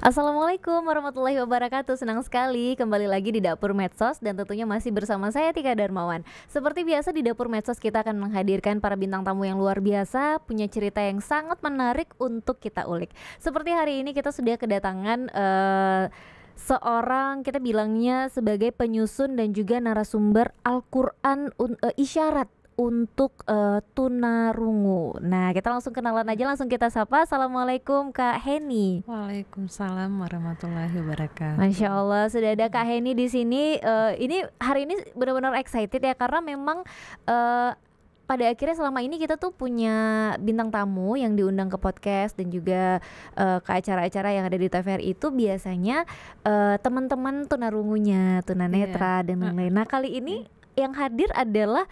Assalamualaikum warahmatullahi wabarakatuh. Senang sekali kembali lagi di Dapur Medsos dan tentunya masih bersama saya Tika Darmawan. Seperti biasa di Dapur Medsos kita akan menghadirkan para bintang tamu yang luar biasa, punya cerita yang sangat menarik untuk kita ulik. Seperti hari ini kita sudah kedatangan seorang, kita bilangnya sebagai penyusun dan juga narasumber Al-Quran isyarat untuk tunarungu. Nah, kita langsung kenalan aja, langsung kita sapa. Assalamualaikum Kak Heni. Waalaikumsalam warahmatullahi wabarakatuh. Masya Allah, sudah ada Kak Heni di sini. Ini hari ini benar-benar excited ya, karena memang pada akhirnya selama ini kita tuh punya bintang tamu yang diundang ke podcast dan juga ke acara-acara yang ada di TVRI itu biasanya teman-teman tunarungunya, tunanetra dan lain-lain. Nah, kali ini yang hadir adalah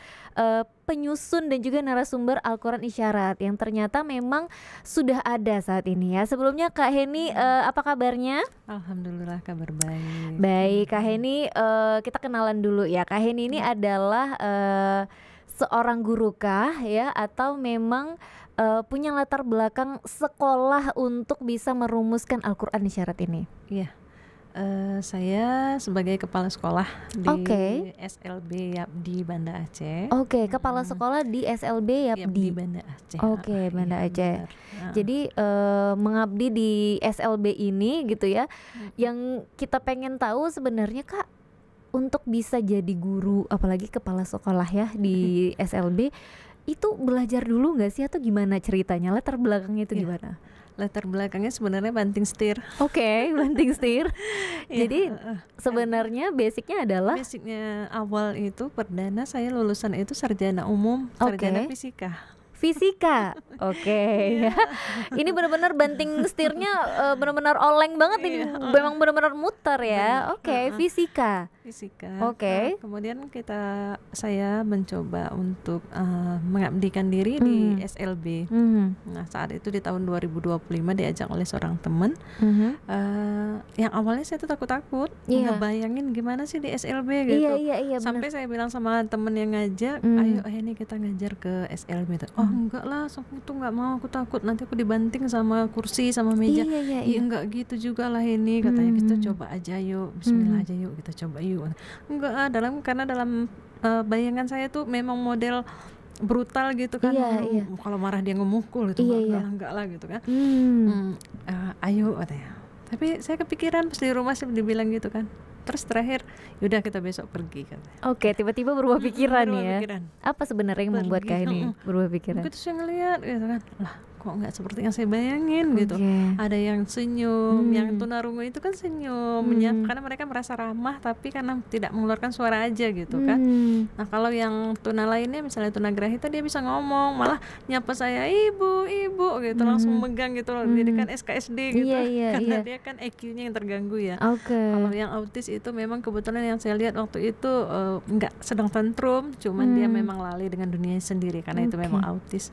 penyusun dan juga narasumber Al-Quran Isyarat yang ternyata memang sudah ada saat ini ya. Sebelumnya Kak Heni, apa kabarnya? Alhamdulillah, kabar baik. Baik Kak Heni, kita kenalan dulu ya. Kak Heni ini adalah seorang guru kah ya, atau memang punya latar belakang sekolah untuk bisa merumuskan Al-Quran Isyarat ini? Iya. Saya sebagai kepala sekolah di SLB Yapdi Banda Aceh. Kepala sekolah di SLB Yapdi Banda Aceh. Banda Aceh. Jadi mengabdi di SLB ini gitu ya. Yang kita pengen tahu sebenarnya Kak, untuk bisa jadi guru apalagi kepala sekolah ya di SLB itu belajar dulu nggak sih, atau gimana ceritanya, latar belakangnya itu gimana? Latar belakangnya sebenarnya banting setir. Banting setir. Jadi sebenarnya basicnya awal itu perdana saya lulusan itu sarjana umum, sarjana fisika. Ini benar-benar banting setirnya benar-benar oleng banget ini. Memang benar-benar muter ya. Fisika. Nah, kemudian saya mencoba untuk mengabdikan diri di SLB. Nah, saat itu di tahun 2025 diajak oleh seorang teman. Yang awalnya saya tuh takut-takut, ngebayangin gimana sih di SLB gitu. Sampai saya bilang sama temen yang ngajak, ayo ini kita ngajar ke SLB. Enggak lah, aku tuh nggak mau, aku takut nanti aku dibanting sama kursi sama meja. Enggak gitu juga lah ini, katanya. Kita coba aja yuk, Bismillah aja yuk, kita coba yuk. Enggak, karena dalam bayangan saya tuh memang model brutal gitu kan. Kalau marah dia ngemukul gitu. Enggak lah gitu kan. Ayo katanya. Tapi saya kepikiran pas di rumah sih dibilang gitu kan. Terus terakhir, yaudah kita besok pergi katanya. Tiba-tiba berubah pikiran ya. Apa sebenarnya yang membuat Kak ini berubah pikiran? Begitu saya ngeliat gitu kan, lah kok nggak seperti yang saya bayangin gitu. Ada yang senyum, yang tunarungu itu kan senyum, karena mereka merasa ramah, tapi karena tidak mengeluarkan suara aja gitu kan. Nah, kalau yang tuna lainnya, misalnya tunagrahita, dia bisa ngomong, malah nyapa saya ibu gitu, langsung megang gitu loh. Jadi kan SKSD gitu. Karena dia kan EQ-nya yang terganggu ya. Kalau yang autis itu memang kebetulan yang saya lihat waktu itu nggak sedang tantrum, cuman dia memang lali dengan dunianya sendiri karena itu memang autis.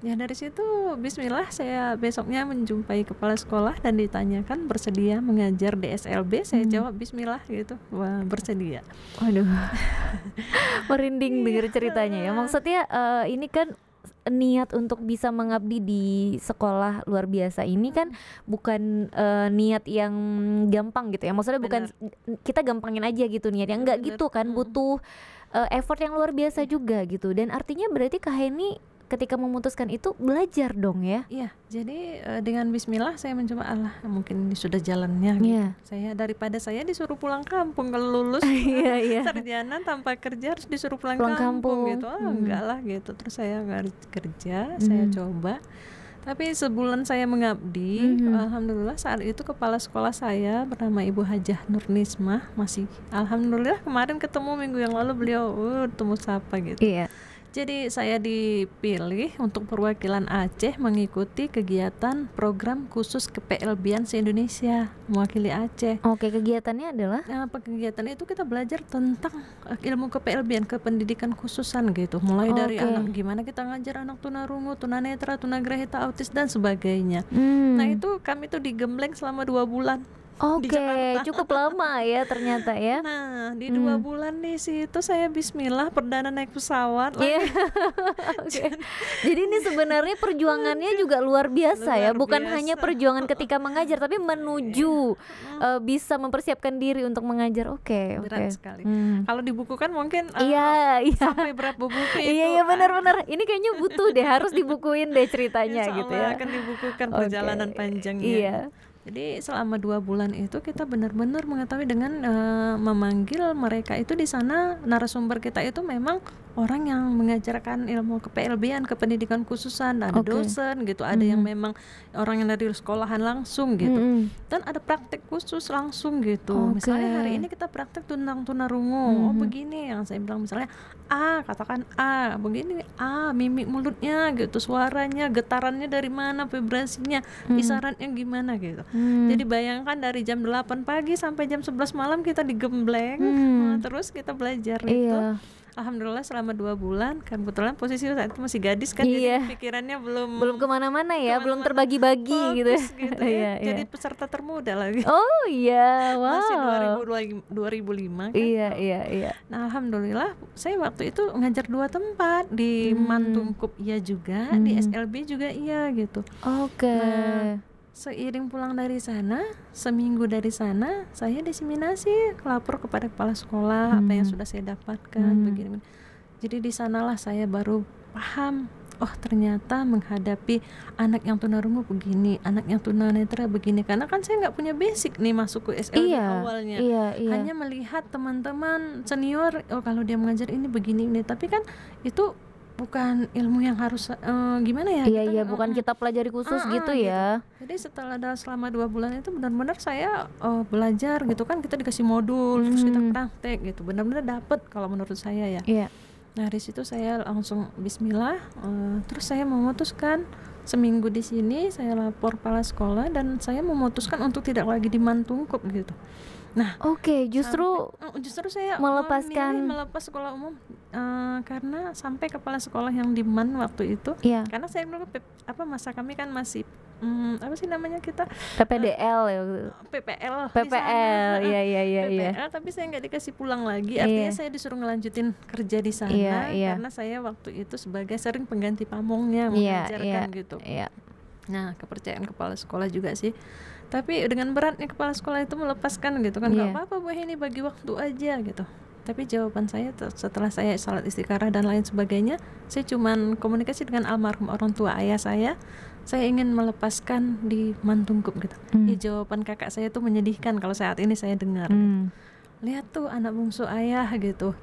Ya dari situ bismillah saya besoknya menjumpai kepala sekolah dan ditanyakan bersedia mengajar di SLB. Saya jawab bismillah gitu. Wah, bersedia. Waduh. Merinding dengar ceritanya ya. Maksudnya ini kan niat untuk bisa mengabdi di sekolah luar biasa ini kan bukan niat yang gampang gitu ya. Maksudnya bukan kita gampangin aja gitu niatnya, enggak gitu kan, butuh effort yang luar biasa juga gitu. Dan artinya berarti Kak Heni ketika memutuskan itu belajar dong ya? Iya, jadi dengan bismillah saya mencoba, Allah mungkin ini sudah jalannya gitu. Saya daripada saya disuruh pulang kampung kalau lulus sarjana tanpa kerja harus disuruh pulang kampung gitu. Enggak lah gitu. Terus saya kerja, saya coba. Tapi sebulan saya mengabdi, alhamdulillah saat itu kepala sekolah saya bernama Ibu Hajah Nurnismah, masih alhamdulillah kemarin ketemu minggu yang lalu beliau temu sapa gitu. Jadi saya dipilih untuk perwakilan Aceh mengikuti kegiatan program khusus kePLB-an se-Indonesia, mewakili Aceh. Kegiatannya adalah? Kegiatan itu kita belajar tentang ilmu kePLB-an, kependidikan khususan gitu. Mulai dari anak, gimana kita ngajar anak tunarungu, tunanetra, tunagrahita, autis dan sebagainya. Nah itu kami tuh digembleng selama 2 bulan. Oke, cukup lama ya ternyata ya. Nah, di 2 bulan di situ saya bismillah perdana naik pesawat Iya. Oke. Jadi ini sebenarnya perjuangannya juga luar biasa ya, bukan hanya perjuangan ketika mengajar tapi menuju bisa mempersiapkan diri untuk mengajar. Oke. Berat sekali. Kalau dibukukan mungkin iya. sampai berapa buku itu. Iya benar-benar. Ini kayaknya butuh deh, harus dibukuin deh ceritanya Insya gitu Allah ya. akan dibukukan perjalanan panjangnya. Iya. Jadi selama 2 bulan itu kita benar-benar mengetahui dengan memanggil mereka itu di sana, narasumber kita itu memang orang yang mengajarkan ilmu ke-PLB-an, kependidikan khususan, ada dosen gitu, ada yang memang orang yang dari sekolahan langsung gitu, dan ada praktek khusus langsung gitu. Misalnya hari ini kita praktek tentang tunarungu, oh begini yang saya bilang, misalnya A, katakan A, begini A, mimik mulutnya gitu, suaranya, getarannya dari mana, vibrasinya, isyaratnya gimana gitu. Jadi bayangkan dari jam 8 pagi sampai jam 11 malam kita digembleng, terus kita belajar itu. Alhamdulillah selama 2 bulan, kebetulan posisi saat itu masih gadis kan, jadi pikirannya belum kemana-mana ya, belum terbagi-bagi gitu. Ya. Jadi peserta termuda lagi. Oh iya, wow. Masih 2005 kan. Iya. Nah alhamdulillah saya waktu itu ngajar 2 tempat, di Mantungkup iya juga, di SLB juga iya gitu. Oke. Nah, seiring pulang dari sana, seminggu dari sana, saya diseminasi, lapor kepada kepala sekolah apa yang sudah saya dapatkan, begini. Jadi di sanalah saya baru paham, oh ternyata menghadapi anak yang tunarungu begini, anak yang tunanetra begini. Karena kan saya nggak punya basic nih masuk ke SLB awalnya. Hanya melihat teman-teman senior, oh kalau dia mengajar ini begini ini, tapi kan itu bukan ilmu yang harus gimana ya, iya bukan kita pelajari khusus gitu ya. Jadi selama 2 bulan itu benar-benar saya belajar gitu kan, kita dikasih modul, terus kita praktek gitu, benar-benar dapet kalau menurut saya ya. Nah dari situ saya langsung bismillah, terus saya memutuskan seminggu di sini, saya lapor kepala sekolah dan saya memutuskan untuk tidak lagi di Mantungkup gitu. Nah, justru saya melepas sekolah umum karena sampai kepala sekolah yang di Man waktu itu, karena saya dulu masa kami kan masih apa sih namanya kita PPDL ya, PPL, iya. tapi saya nggak dikasih pulang lagi, artinya saya disuruh ngelanjutin kerja di sana karena saya waktu itu sebagai sering pengganti pamongnya mengajarkan gitu. Nah kepercayaan kepala sekolah juga sih. Tapi dengan beratnya kepala sekolah itu melepaskan gitu kan, nggak apa-apa Bu ini bagi waktu aja gitu. Tapi jawaban saya setelah saya salat istikharah dan lain sebagainya, saya cuman komunikasi dengan almarhum orang tua ayah saya ingin melepaskan di Mantungkup gitu. Jawaban kakak saya itu menyedihkan kalau saat ini saya dengar. Lihat tuh anak bungsu ayah gitu,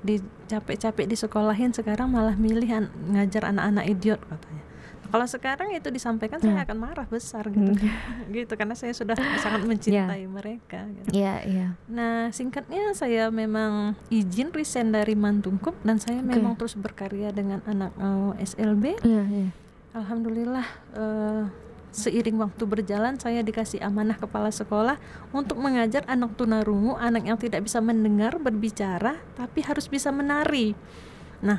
capek-capek disekolahin, sekarang malah milih ngajar anak-anak idiot katanya. Kalau sekarang itu disampaikan saya akan marah besar gitu, gitu karena saya sudah sangat mencintai mereka. Gitu. Nah singkatnya saya memang izin resign dari Mantungkup dan saya memang terus berkarya dengan anak SLB. Alhamdulillah seiring waktu berjalan saya dikasih amanah kepala sekolah untuk mengajar anak tunarungu, anak yang tidak bisa mendengar, berbicara, tapi harus bisa menari. Nah,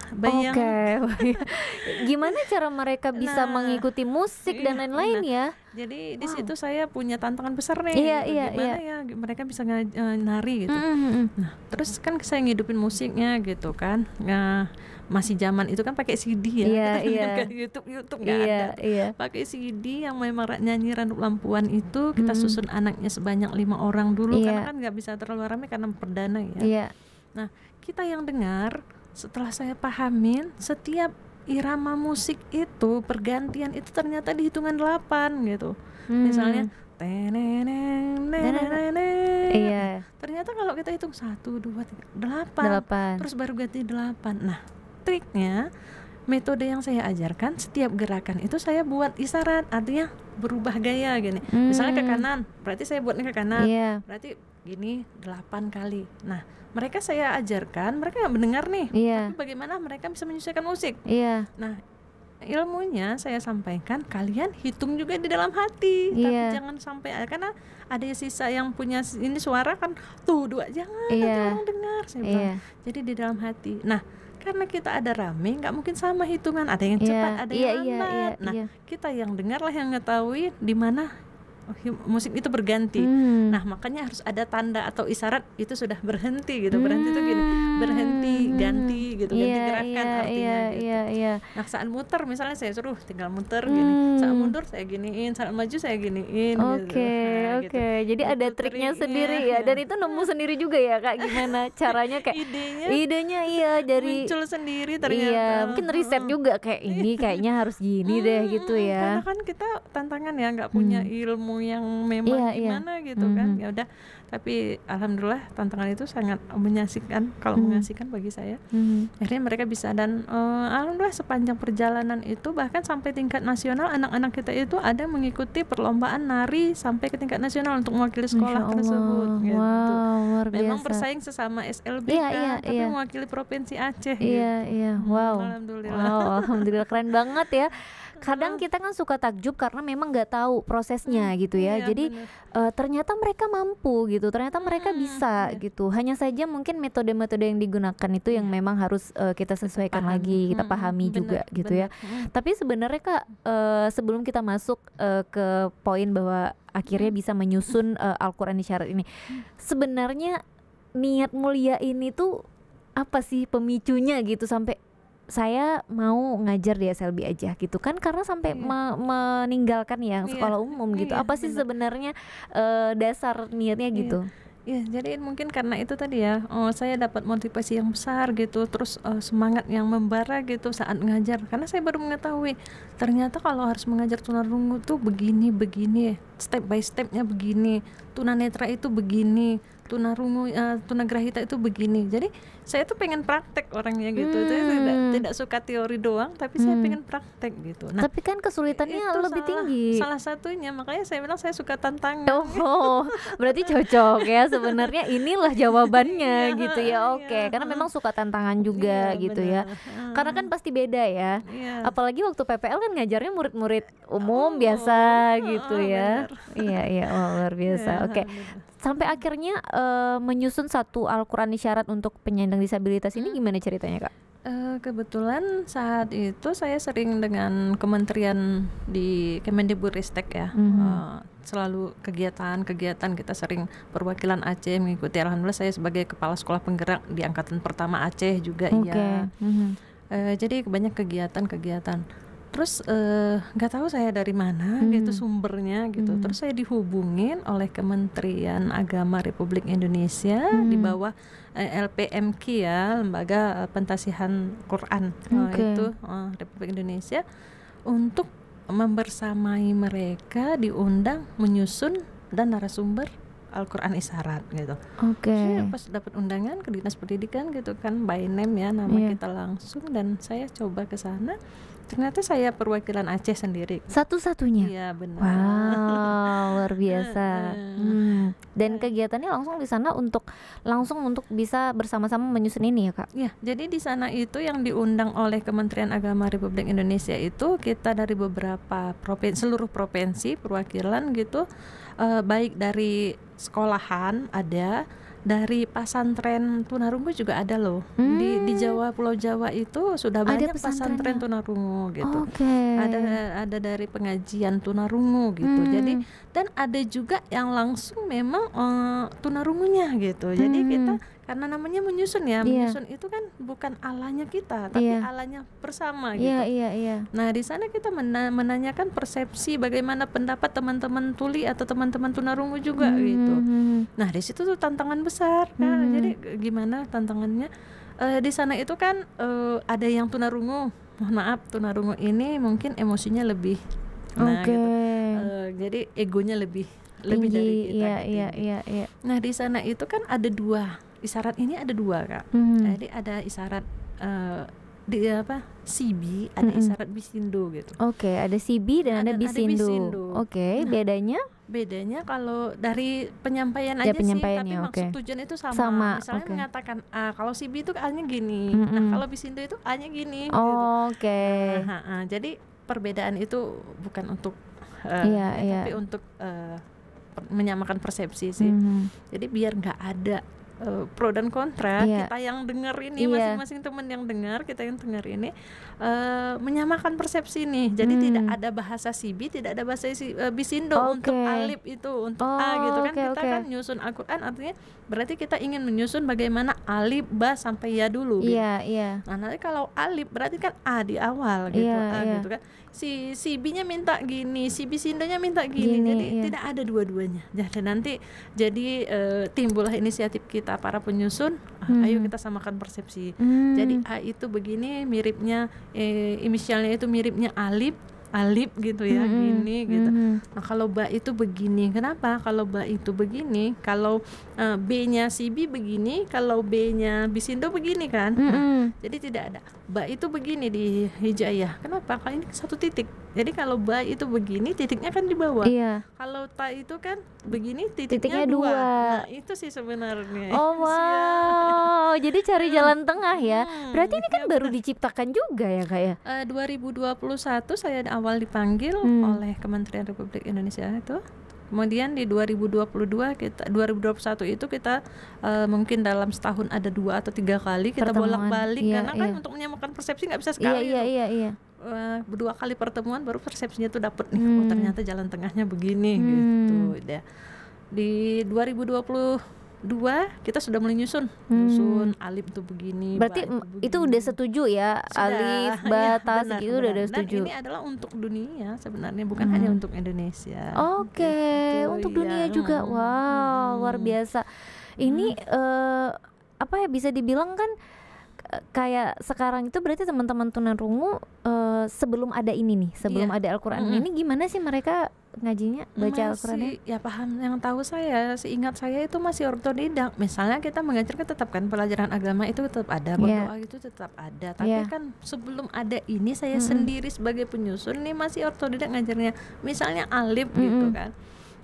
gimana cara mereka bisa mengikuti musik dan lain-lain ya? Jadi di situ saya punya tantangan besar nih. Gimana ya mereka bisa nari gitu. Nah, terus kan saya ngidupin musiknya gitu kan. Nah, masih zaman itu kan pakai CD ya. YouTube nggak ada. Pakai CD yang memang nyanyi Randuk Lampuan itu kita susun anaknya sebanyak 5 orang dulu karena kan nggak bisa terlalu ramai karena perdana ya. Nah, kita yang dengar setelah saya pahamin, setiap irama musik itu pergantian itu ternyata di hitungan 8 gitu. Misalnya ternyata kalau kita hitung 1, 2, 3, 8 terus baru ganti 8. Nah triknya, metode yang saya ajarkan, setiap gerakan itu saya buat isyarat, artinya berubah gaya gini. Misalnya ke kanan, berarti saya buatnya ke kanan, berarti gini 8 kali. Nah mereka saya ajarkan, mereka nggak mendengar nih, tapi bagaimana mereka bisa menyesuaikan musik. Nah ilmunya saya sampaikan, kalian hitung juga di dalam hati, tapi jangan sampai, karena ada sisa yang punya ini suara kan tuh 2, jangan nanti orang dengar, saya bilang. Jadi di dalam hati. Nah karena kita ada rame, nggak mungkin sama hitungan, ada yang cepat, ada yang lambat. Nah kita yang dengarlah yang ngetahui di mana musik itu berganti. Nah makanya harus ada tanda atau isyarat itu sudah berhenti gitu. Berhenti itu gini, berhenti, ganti gitu, ganti gerakan artinya gitu. Nah saat muter misalnya saya suruh tinggal muter gini, saat mundur saya giniin, saat maju saya giniin. Oke. Jadi ada triknya sendiri ya, dan itu nemu sendiri juga ya Kak, gimana caranya kayak idenya dari muncul sendiri ternyata. Iya, mungkin riset juga kayak ini kayaknya harus gini deh gitu ya. Karena kan kita tantangan ya, nggak punya ilmu yang memang gimana gitu kan. Ya udah, tapi alhamdulillah tantangan itu sangat mengasihkan, kalau mengasihkan bagi saya. Akhirnya mereka bisa, dan alhamdulillah sepanjang perjalanan itu bahkan sampai tingkat nasional anak-anak kita itu ada mengikuti perlombaan nari sampai ke tingkat nasional untuk mewakili sekolah tersebut gitu. Luar biasa. Memang bersaing sesama SLB tapi mewakili provinsi Aceh gitu. Wow. Alhamdulillah. Keren banget ya. Kadang kita kan suka takjub karena memang nggak tahu prosesnya gitu ya. Jadi ternyata mereka mampu gitu, ternyata mereka bisa gitu. Hanya saja mungkin metode-metode yang digunakan itu yang memang harus kita sesuaikan lagi, kita pahami juga gitu ya. Tapi sebenarnya Kak, sebelum kita masuk ke poin bahwa akhirnya bisa menyusun Al-Quran Isyarat ini, sebenarnya niat mulia ini tuh apa sih pemicunya gitu sampai saya mau ngajar di SLB aja gitu kan, karena sampai meninggalkan yang sekolah umum gitu. Apa sih sebenarnya dasar niatnya gitu? Ya, jadi mungkin karena itu tadi ya, saya dapat motivasi yang besar gitu, terus semangat yang membara gitu saat ngajar, karena saya baru mengetahui ternyata kalau harus mengajar tunarungu tuh begini, step by stepnya begini, tunanetra itu begini, tunarungu, tunagrahita itu begini. Jadi saya tuh pengen praktek orangnya gitu. Saya tidak suka teori doang, tapi saya pengen praktek gitu. Nah, tapi kan kesulitannya lebih tinggi. Salah satunya, makanya saya bilang saya suka tantangan. Berarti cocok ya sebenarnya, inilah jawabannya gitu ya. Oke, karena memang suka tantangan juga gitu ya. Karena kan pasti beda ya. Apalagi waktu PPL kan ngajarnya murid-murid umum biasa gitu ya. Iya, luar biasa. Oke. Sampai akhirnya menyusun satu Al-Quran Isyarat untuk penyandang disabilitas ini gimana ceritanya Kak? Kebetulan saat itu saya sering dengan kementerian di Kemendikbudristek ya, selalu kegiatan kita sering perwakilan Aceh mengikuti. Alhamdulillah saya sebagai kepala sekolah penggerak di angkatan pertama Aceh juga. Jadi banyak kegiatan. Terus nggak tahu saya dari mana gitu sumbernya gitu. Terus saya dihubungin oleh Kementerian Agama Republik Indonesia di bawah LPMQ ya, Lembaga Pentasihan Quran itu Republik Indonesia, untuk membersamai mereka diundang menyusun dan narasumber Al-Quran Isyarat gitu. Saya pas dapat undangan ke Dinas Pendidikan gitu kan, by name ya, nama kita langsung, dan saya coba ke sana. Ternyata saya perwakilan Aceh sendiri. Satu-satunya? Iya benar. Wow, luar biasa. Dan kegiatannya langsung di sana untuk bisa bersama-sama menyusun ini ya Kak? Iya, jadi di sana itu yang diundang oleh Kementerian Agama Republik Indonesia itu kita dari beberapa seluruh provinsi perwakilan gitu, baik dari sekolahan ada, dari pesantren tunarungu juga ada loh. Di Jawa, Pulau Jawa itu sudah banyak pesantren tunarungu gitu. Ada dari pengajian tunarungu gitu. Jadi dan ada juga yang langsung memang tunarungunya gitu. Jadi kita karena namanya menyusun ya, menyusun itu kan bukan alanya kita, tapi alanya bersama gitu. Nah di sana kita menanyakan persepsi, bagaimana pendapat teman-teman tuli atau teman-teman tunarungu juga gitu. Nah di situ tuh tantangan besar. Nah, jadi gimana tantangannya? Di sana itu kan ada yang tunarungu. Mohon maaf, tunarungu ini mungkin emosinya lebih, gitu. Jadi egonya lebih tinggi, dari kita. Iya. Nah di sana itu kan ada dua. Isyarat ini ada dua Kak. Jadi ada isyarat Sibi, ada isyarat Bisindo gitu. Ada Sibi dan ada Bisindo. Nah, bedanya kalau dari penyampaian aja sih, tapi maksud tujuan itu sama. Misalnya mengatakan kalau Sibi itu A-nya gini, nah kalau Bisindo itu A-nya gini. Gitu. Jadi perbedaan itu bukan untuk tapi untuk menyamakan persepsi sih. Jadi biar nggak ada pro dan kontra, kita yang dengar ini, masing-masing teman yang dengar, kita yang dengar ini menyamakan persepsi nih. Jadi tidak ada bahasa Sibi, tidak ada bahasa Bisindo untuk alif itu, untuk A gitu kan. Kita kan nyusun Al-Quran, artinya berarti kita ingin menyusun bagaimana alif, ba sampai ya dulu gitu. Nah nanti kalau alif berarti kan A di awal gitu, gitu kan. Si Sibinya minta gini, si Bisindonya minta gini, jadi tidak ada dua-duanya. Jadi nanti timbullah inisiatif kita para penyusun, ayo kita samakan persepsi. Jadi A itu begini, miripnya inisialnya itu miripnya alif gitu ya, gini gitu. Nah kalau ba itu begini, kenapa? Kalau ba itu begini, kalau B-nya si B begini, kalau B-nya Bisindo begini kan. Jadi tidak ada ba itu begini di hijaiyah. Kenapa? Kalau ini satu titik. Jadi kalau ba itu begini, titiknya kan di bawah. Kalau ta itu kan begini, titiknya dua. Nah itu sih sebenarnya. Oh wow, jadi cari jalan tengah ya. Berarti ini kan baru diciptakan juga ya Kak ya? 2021 saya awal dipanggil oleh Kementerian Republik Indonesia itu. Kemudian di 2021 itu kita mungkin dalam setahun ada 2 atau 3 kali kita bolak-balik, karena kan untuk menyamakan persepsi nggak bisa sekali. 2 kali pertemuan baru persepsinya tuh dapet nih. Oh ternyata jalan tengahnya begini gitu. Di 2022 kita sudah mulai nyusun alif tuh begini. Berarti itu udah setuju ya, sudah, alif, ba, ta gitu udah setuju. Dan ini adalah untuk dunia sebenarnya, bukan hanya untuk Indonesia. Gitu, untuk dunia juga. Wow, luar biasa. Ini apa ya, bisa dibilang kan kayak sekarang itu berarti teman-teman tunarungu sebelum ada ini nih, sebelum ada Al-Quran ini gimana sih mereka ngajinya, baca Al-Qurannya? Ya paham, yang tahu saya, seingat saya itu masih ortodidak. Misalnya kita mengajarkan tetap kan pelajaran agama itu tetap ada, berdoa itu tetap ada. Tapi kan sebelum ada ini saya sendiri sebagai penyusun nih masih ortodidak ngajarnya. Misalnya alif gitu kan.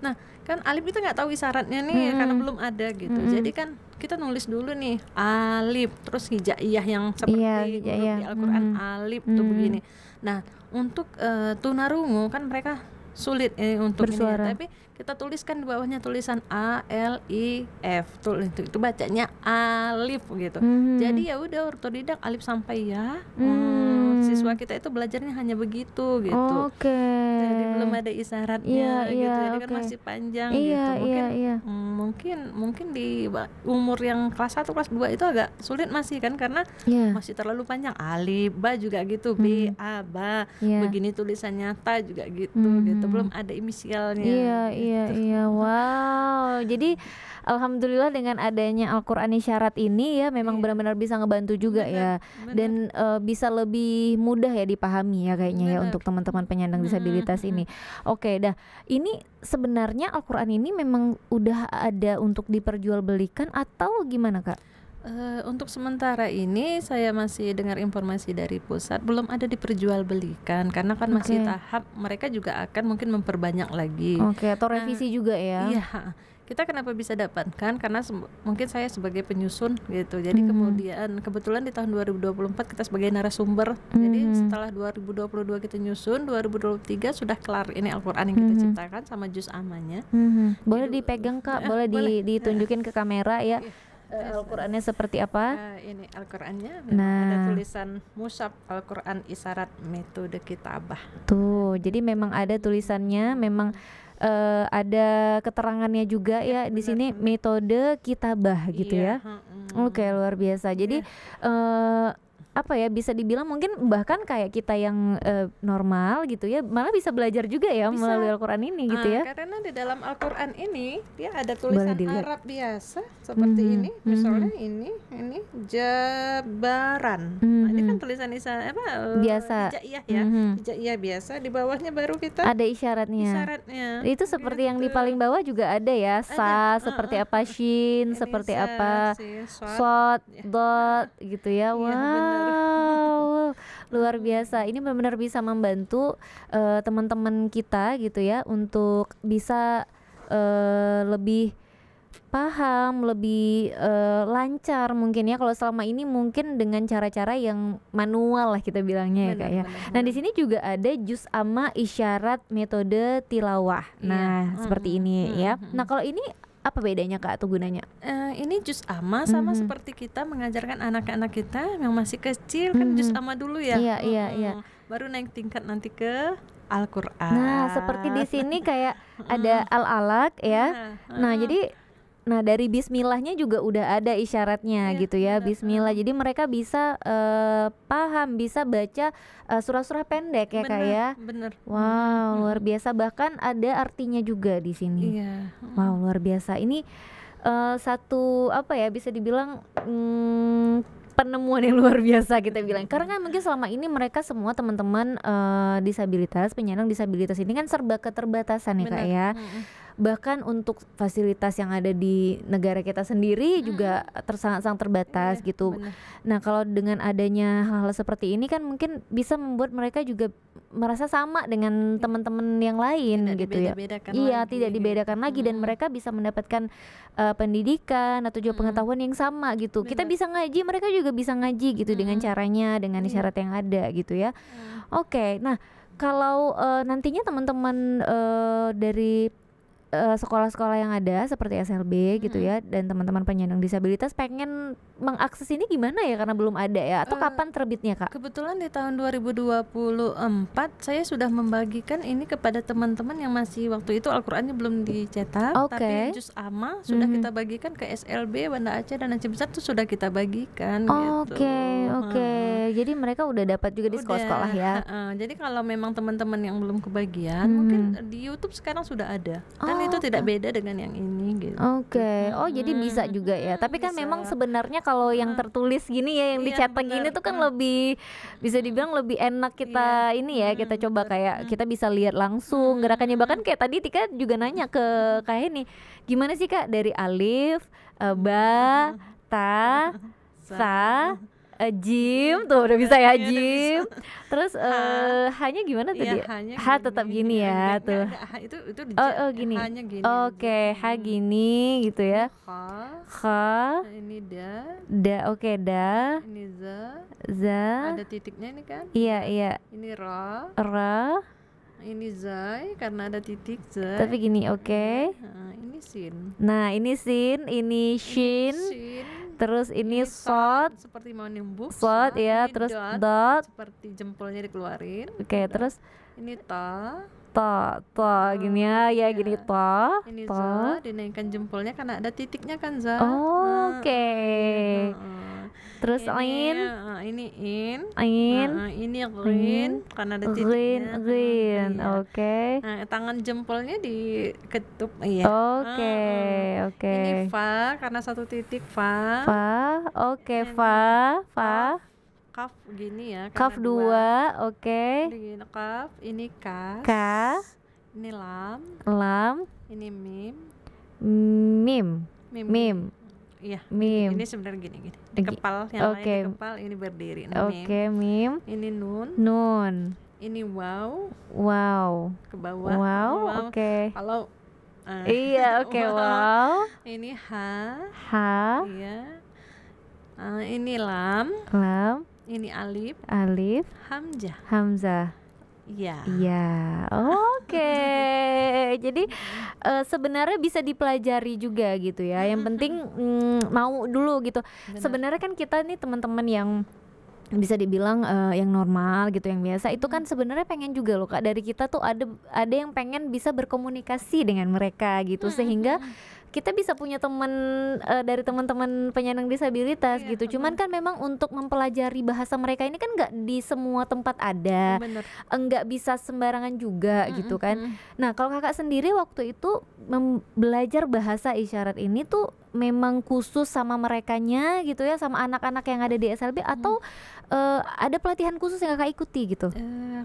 Nah kan alif itu nggak tahu isyaratnya nih karena belum ada gitu. Jadi kan kita nulis dulu nih alif, terus hijaiyah yang seperti huruf di Al-Quran alif tuh begini. Nah untuk tunarungu kan mereka sulit untuk bersuara. Ini, tapi kita tuliskan di bawahnya tulisan A L I F, itu bacanya alif gitu. Jadi ya udah ortodidak alif sampai ya. Siswa kita itu belajarnya hanya begitu gitu. Jadi belum ada isyaratnya gitu. Jadi kan masih panjang gitu. Mungkin di umur yang kelas 1, kelas 2 itu agak sulit masih kan, karena masih terlalu panjang. Alif, ba juga gitu, B, A, ba. Begini tulisannya, ta juga gitu gitu. Belum ada inisialnya. Iya. Wow. Jadi alhamdulillah dengan adanya Al-Quran Isyarat ini ya memang benar-benar bisa ngebantu juga ya. Dan bisa lebih mudah ya dipahami ya kayaknya ya untuk teman-teman penyandang disabilitas ini. Oke, dah. Ini sebenarnya Al-Quran ini memang udah ada untuk diperjualbelikan atau gimana Kak? Untuk sementara ini saya masih dengar informasi dari pusat belum ada diperjualbelikan, karena kan masih tahap mereka juga akan mungkin memperbanyak lagi. Atau revisi juga ya. Iya. Kita kenapa bisa dapatkan? Karena mungkin saya sebagai penyusun gitu. Jadi kemudian kebetulan di tahun 2024 kita sebagai narasumber. Jadi setelah 2022 kita nyusun, 2023 sudah kelar ini Al-Quran yang kita ciptakan sama juz amanya. Boleh dipegang Kak, boleh ditunjukin ke kamera ya. Al-Qurannya seperti apa? Ini Al-Qurannya ada tulisan Mushaf Al-Quran Isyarat Metode Kitabah. Tuh, jadi memang ada tulisannya, memang ada keterangannya juga ya di sini metode kitabah gitu ya. Oke, luar biasa. Jadi apa ya, bisa dibilang mungkin bahkan kayak kita yang normal gitu ya malah bisa belajar juga ya melalui Al-Quran ini gitu ya. Karena di dalam Al-Quran ini dia ada tulisan Arab biasa seperti ini, misalnya ini Jabaran. Ini kan tulisan biasa. Hijaiyah ya. Hijaiyah biasa, di bawahnya baru kita ada isyaratnya. Itu seperti yang di paling bawah juga ada ya, sa seperti apa, shin seperti apa, shod, dot gitu ya. Wow, luar biasa. Ini benar-benar bisa membantu teman-teman kita gitu ya untuk bisa lebih paham, lebih lancar mungkin ya. Kalau selama ini mungkin dengan cara-cara yang manual lah kita bilangnya ya Kak ya. Nah di sini juga ada juz amma isyarat metode tilawah. Nah seperti ini ya. Nah kalau ini apa bedanya Kak atau gunanya? Ini juz amma sama seperti kita mengajarkan anak-anak kita yang masih kecil kan juz amma dulu ya. Iya. Baru naik tingkat nanti ke Al-Qur'an. Nah, seperti di sini kayak ada al-alaq ya. Nah, dari bismillahnya juga udah ada isyaratnya gitu ya, bismillah. Jadi mereka bisa paham, bisa baca surah-surah pendek ya Kak ya. Bener. Wow, luar biasa. Bahkan ada artinya juga di sini. Iya. Wow, luar biasa. Ini satu apa ya, bisa dibilang penemuan yang luar biasa kita bilang. Karena kan mungkin selama ini mereka semua teman-teman disabilitas, penyandang disabilitas ini kan serba keterbatasan ya Kak ya. Bahkan untuk fasilitas yang ada di negara kita sendiri juga sangat terbatas gitu. Bener. Nah, kalau dengan adanya hal-hal seperti ini kan mungkin bisa membuat mereka juga merasa sama dengan teman-teman yang lain gitu ya. Iya, tidak dibedakan lagi dan mereka bisa mendapatkan pendidikan atau juga pengetahuan yang sama gitu. Kita bisa ngaji, mereka juga bisa ngaji gitu dengan caranya, dengan isyarat yang ada gitu ya. Oke. Nah, kalau nantinya teman-teman dari sekolah-sekolah yang ada seperti SLB gitu ya, dan teman-teman penyandang disabilitas pengen mengakses ini gimana ya, karena belum ada ya, atau kapan terbitnya Kak? Kebetulan di tahun 2024 saya sudah membagikan ini kepada teman-teman yang masih waktu itu Al-Qur'annya belum dicetak, tapi juz amma sudah kita bagikan ke SLB, Banda Aceh dan Aceh Besar tuh sudah kita bagikan gitu. Oke. Jadi mereka udah dapat juga di sekolah-sekolah ya. Jadi kalau memang teman-teman yang belum kebagian, mungkin di YouTube sekarang sudah ada. Dan itu tidak beda dengan yang ini gitu. Jadi bisa juga ya. Tapi kan memang sebenarnya kalau yang tertulis gini ya, yang dicetak gini tuh kan lebih bisa dibilang lebih enak kita ini ya, kita coba kayak kita bisa lihat langsung gerakannya. Bahkan kayak tadi Tika juga nanya ke kayak ini, gimana sih Kak dari alif, ba, ta, sa, jim tuh udah bisa ya, jim. Terus hanya gimana tadi? Ha tetap gini ya tuh. Itu gini. Hanya gini. Ha gini gitu ya. Ha. Ini da. Da. Ini Za. Ada titiknya ini kan? Iya. Ini ra. Ini zai karena ada titik zai. Tapi gini, ini sin. Nah, ini sin, ini shin. Terus ini sod, seperti mau nimbuk. Sod ya, terus dot, seperti jempolnya dikeluarin. Terus ini ta. Gini ya, gini ta. Ini za, dinaikkan jempolnya karena ada titiknya kan za. Terus ini in. Ini rin karena ada titiknya. Rin. Nah, tangan jempolnya diketuk ya. Ini fa karena satu titik fa. Fa. Kaf gini ya. Kaf 2. Ini kaf, ini Ka. Ini lam. Ini mim. Iya. Mim. Ini sebenarnya gini. Di kepal, yang lain di kepal, ini berdiri. Mim. Ini nun. Ini wow. Ke bawah. Wow. Kalau iya, wow. Ini ha. Iya. Ini lam. Ini alif. Hamzah. Iya. Jadi sebenarnya bisa dipelajari juga gitu ya. Yang penting mau dulu gitu. Sebenarnya kan kita nih teman-teman yang bisa dibilang yang normal gitu, yang biasa itu kan sebenarnya pengen juga loh Kak, dari kita tuh ada yang pengen bisa berkomunikasi dengan mereka gitu, sehingga kita bisa punya teman dari teman-teman penyandang disabilitas gitu. Cuman kan memang untuk mempelajari bahasa mereka ini kan nggak di semua tempat ada, nggak bisa sembarangan juga gitu kan. Nah, kalau Kakak sendiri waktu itu belajar bahasa isyarat ini tuh memang khusus sama merekanya gitu ya, sama anak-anak yang ada di SLB, atau ada pelatihan khusus yang Kakak ikuti gitu?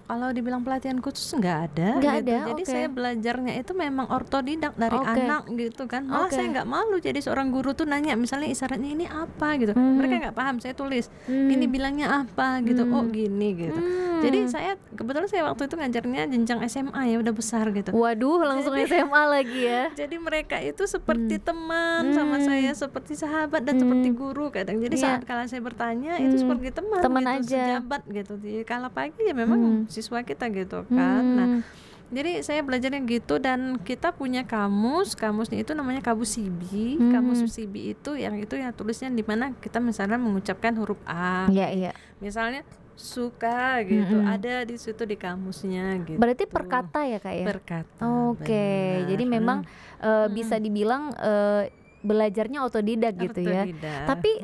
Kalau dibilang pelatihan khusus nggak ada. Jadi saya belajarnya itu memang otodidak dari anak gitu kan. Malah saya nggak malu jadi seorang guru tuh nanya misalnya isyaratnya ini apa gitu. Mereka nggak paham, saya tulis ini bilangnya apa gitu. Oh gini gitu. Jadi kebetulan saya waktu itu ngajarnya jenjang SMA ya, udah besar gitu. Waduh, langsung SMA lagi ya. Jadi mereka itu seperti teman sama saya, seperti sahabat dan seperti guru kadang. Jadi saat kalau saya bertanya itu seperti teman gitu, aja, sejabat gitu. Jadi kalau pagi ya memang siswa kita gitu kan. Nah, Jadi saya belajarnya gitu, dan kita punya kamusnya itu namanya kamus Sibi. Kamus Sibi itu yang tulisnya di mana kita misalnya mengucapkan huruf A. Misalnya suka gitu, ada di situ di kamusnya gitu. Berarti per kata ya Kak ya? Per kata. Oke. Jadi memang bisa dibilang belajarnya otodidak gitu ya. Tapi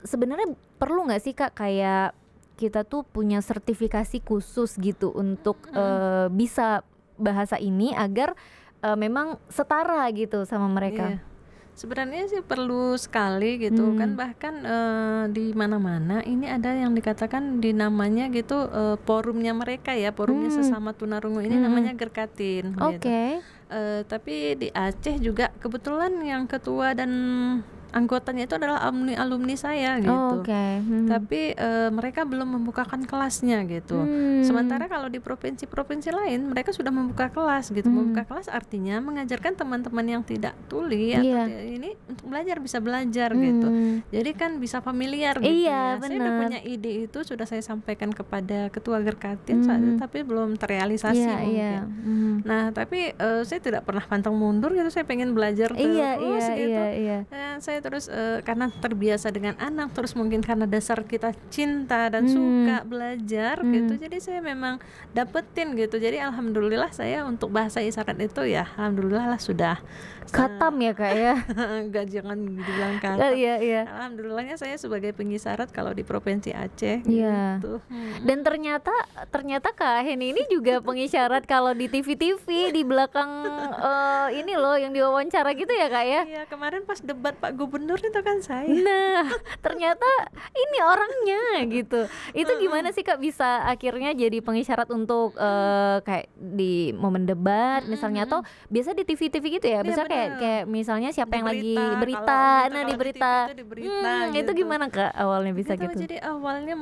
sebenarnya perlu nggak sih Kak kayak kita tuh punya sertifikasi khusus gitu untuk bisa bahasa ini agar memang setara gitu sama mereka? Sebenarnya sih perlu sekali gitu kan, bahkan di mana-mana ini ada yang dikatakan di namanya gitu forumnya mereka ya, forumnya sesama tunarungu ini namanya Gerkatin. Gitu. Tapi di Aceh juga kebetulan yang ketua dan anggotanya itu adalah alumni saya gitu. Tapi mereka belum membukakan kelasnya gitu. Sementara kalau di provinsi-provinsi lain mereka sudah membuka kelas gitu. Membuka kelas artinya mengajarkan teman-teman yang tidak tuli atau ini untuk belajar, bisa belajar gitu. Jadi kan bisa familiar gitu ya. Saya udah punya ide itu, sudah saya sampaikan kepada ketua Gerkatin saat itu, tapi belum terrealisasi mungkin. Nah, tapi saya tidak pernah pantang mundur gitu. Saya pengen belajar terus gitu. Saya terus karena terbiasa dengan anak, terus mungkin karena dasar kita cinta dan suka belajar gitu, jadi saya memang dapetin gitu. Jadi alhamdulillah saya untuk bahasa isyarat itu ya alhamdulillah lah sudah khatam ya Kak ya. Enggak, jangan dibilang khatam. Alhamdulillahnya saya sebagai pengisyarat kalau di Provinsi Aceh gitu. Dan ternyata Kak Heni ini juga pengisyarat kalau di TV-TV di belakang ini loh yang diwawancara gitu ya Kak ya. Iya, kemarin pas debat Pak Gubernur itu kan saya. Nah, ternyata ini orangnya gitu. Itu gimana sih Kak bisa akhirnya jadi pengisyarat untuk kayak di momen debat misalnya, atau biasa di TV-TV gitu ya. Bisa kayak misalnya siapa yang lagi berita, nah di berita. Gitu. Itu gimana Kak awalnya bisa gitu? Jadi awalnya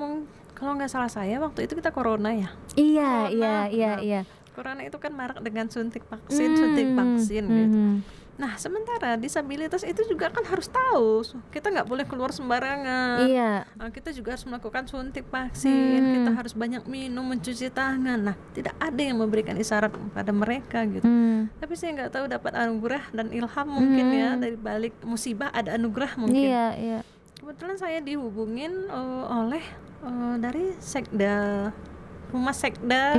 kalau nggak salah saya waktu itu kita corona ya. Iya. Corona itu kan marak dengan suntik vaksin gitu. Nah, sementara disabilitas itu juga kan harus tahu kita nggak boleh keluar sembarangan. Kita juga harus melakukan suntik vaksin, kita harus banyak minum, mencuci tangan. Nah, tidak ada yang memberikan isyarat pada mereka gitu. Tapi saya nggak tahu dapat anugerah dan ilham mungkin ya, dari balik musibah ada anugerah mungkin. Kebetulan saya dihubungin oleh dari Sekda, Humas Sekda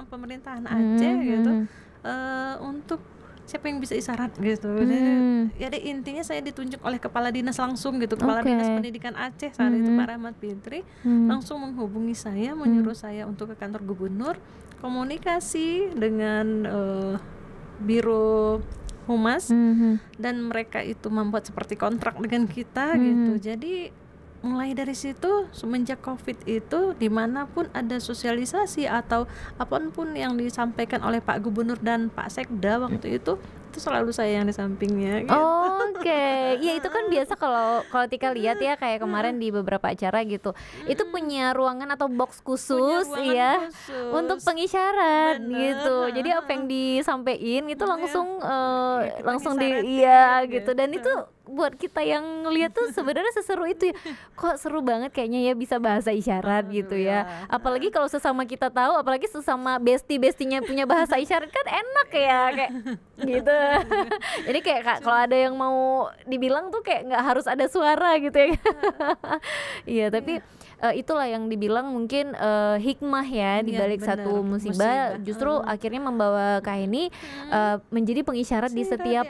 pemerintahan Aceh gitu, untuk siapa yang bisa isyarat gitu. Jadi intinya saya ditunjuk oleh kepala dinas langsung gitu, kepala dinas pendidikan Aceh saat itu Pak Rahmat Fitri, langsung menghubungi saya, menyuruh saya untuk ke kantor gubernur, komunikasi dengan biro humas, dan mereka itu membuat seperti kontrak dengan kita gitu. Jadi mulai dari situ semenjak COVID itu dimanapun ada sosialisasi atau apapun yang disampaikan oleh Pak Gubernur dan Pak Sekda waktu itu selalu saya yang di sampingnya gitu. Ya itu kan biasa kalau Tika lihat ya kayak kemarin di beberapa acara gitu, itu punya ruangan atau box khusus ya untuk pengisyarat gitu. Jadi apa yang disampaikan itu langsung gitu. Dan itu buat kita yang ngeliat tuh sebenarnya seseru itu ya. Kok seru banget kayaknya ya bisa bahasa isyarat gitu ya. Apalagi kalau sesama kita tahu, apalagi sesama bestinya punya bahasa isyarat kan enak ya kayak gitu. Jadi kayak kalau ada yang mau dibilang tuh kayak nggak harus ada suara gitu ya. Iya, tapi itulah yang dibilang mungkin hikmah ya di balik satu musibah justru akhirnya membawa Kak Heni menjadi pengisyarat di setiap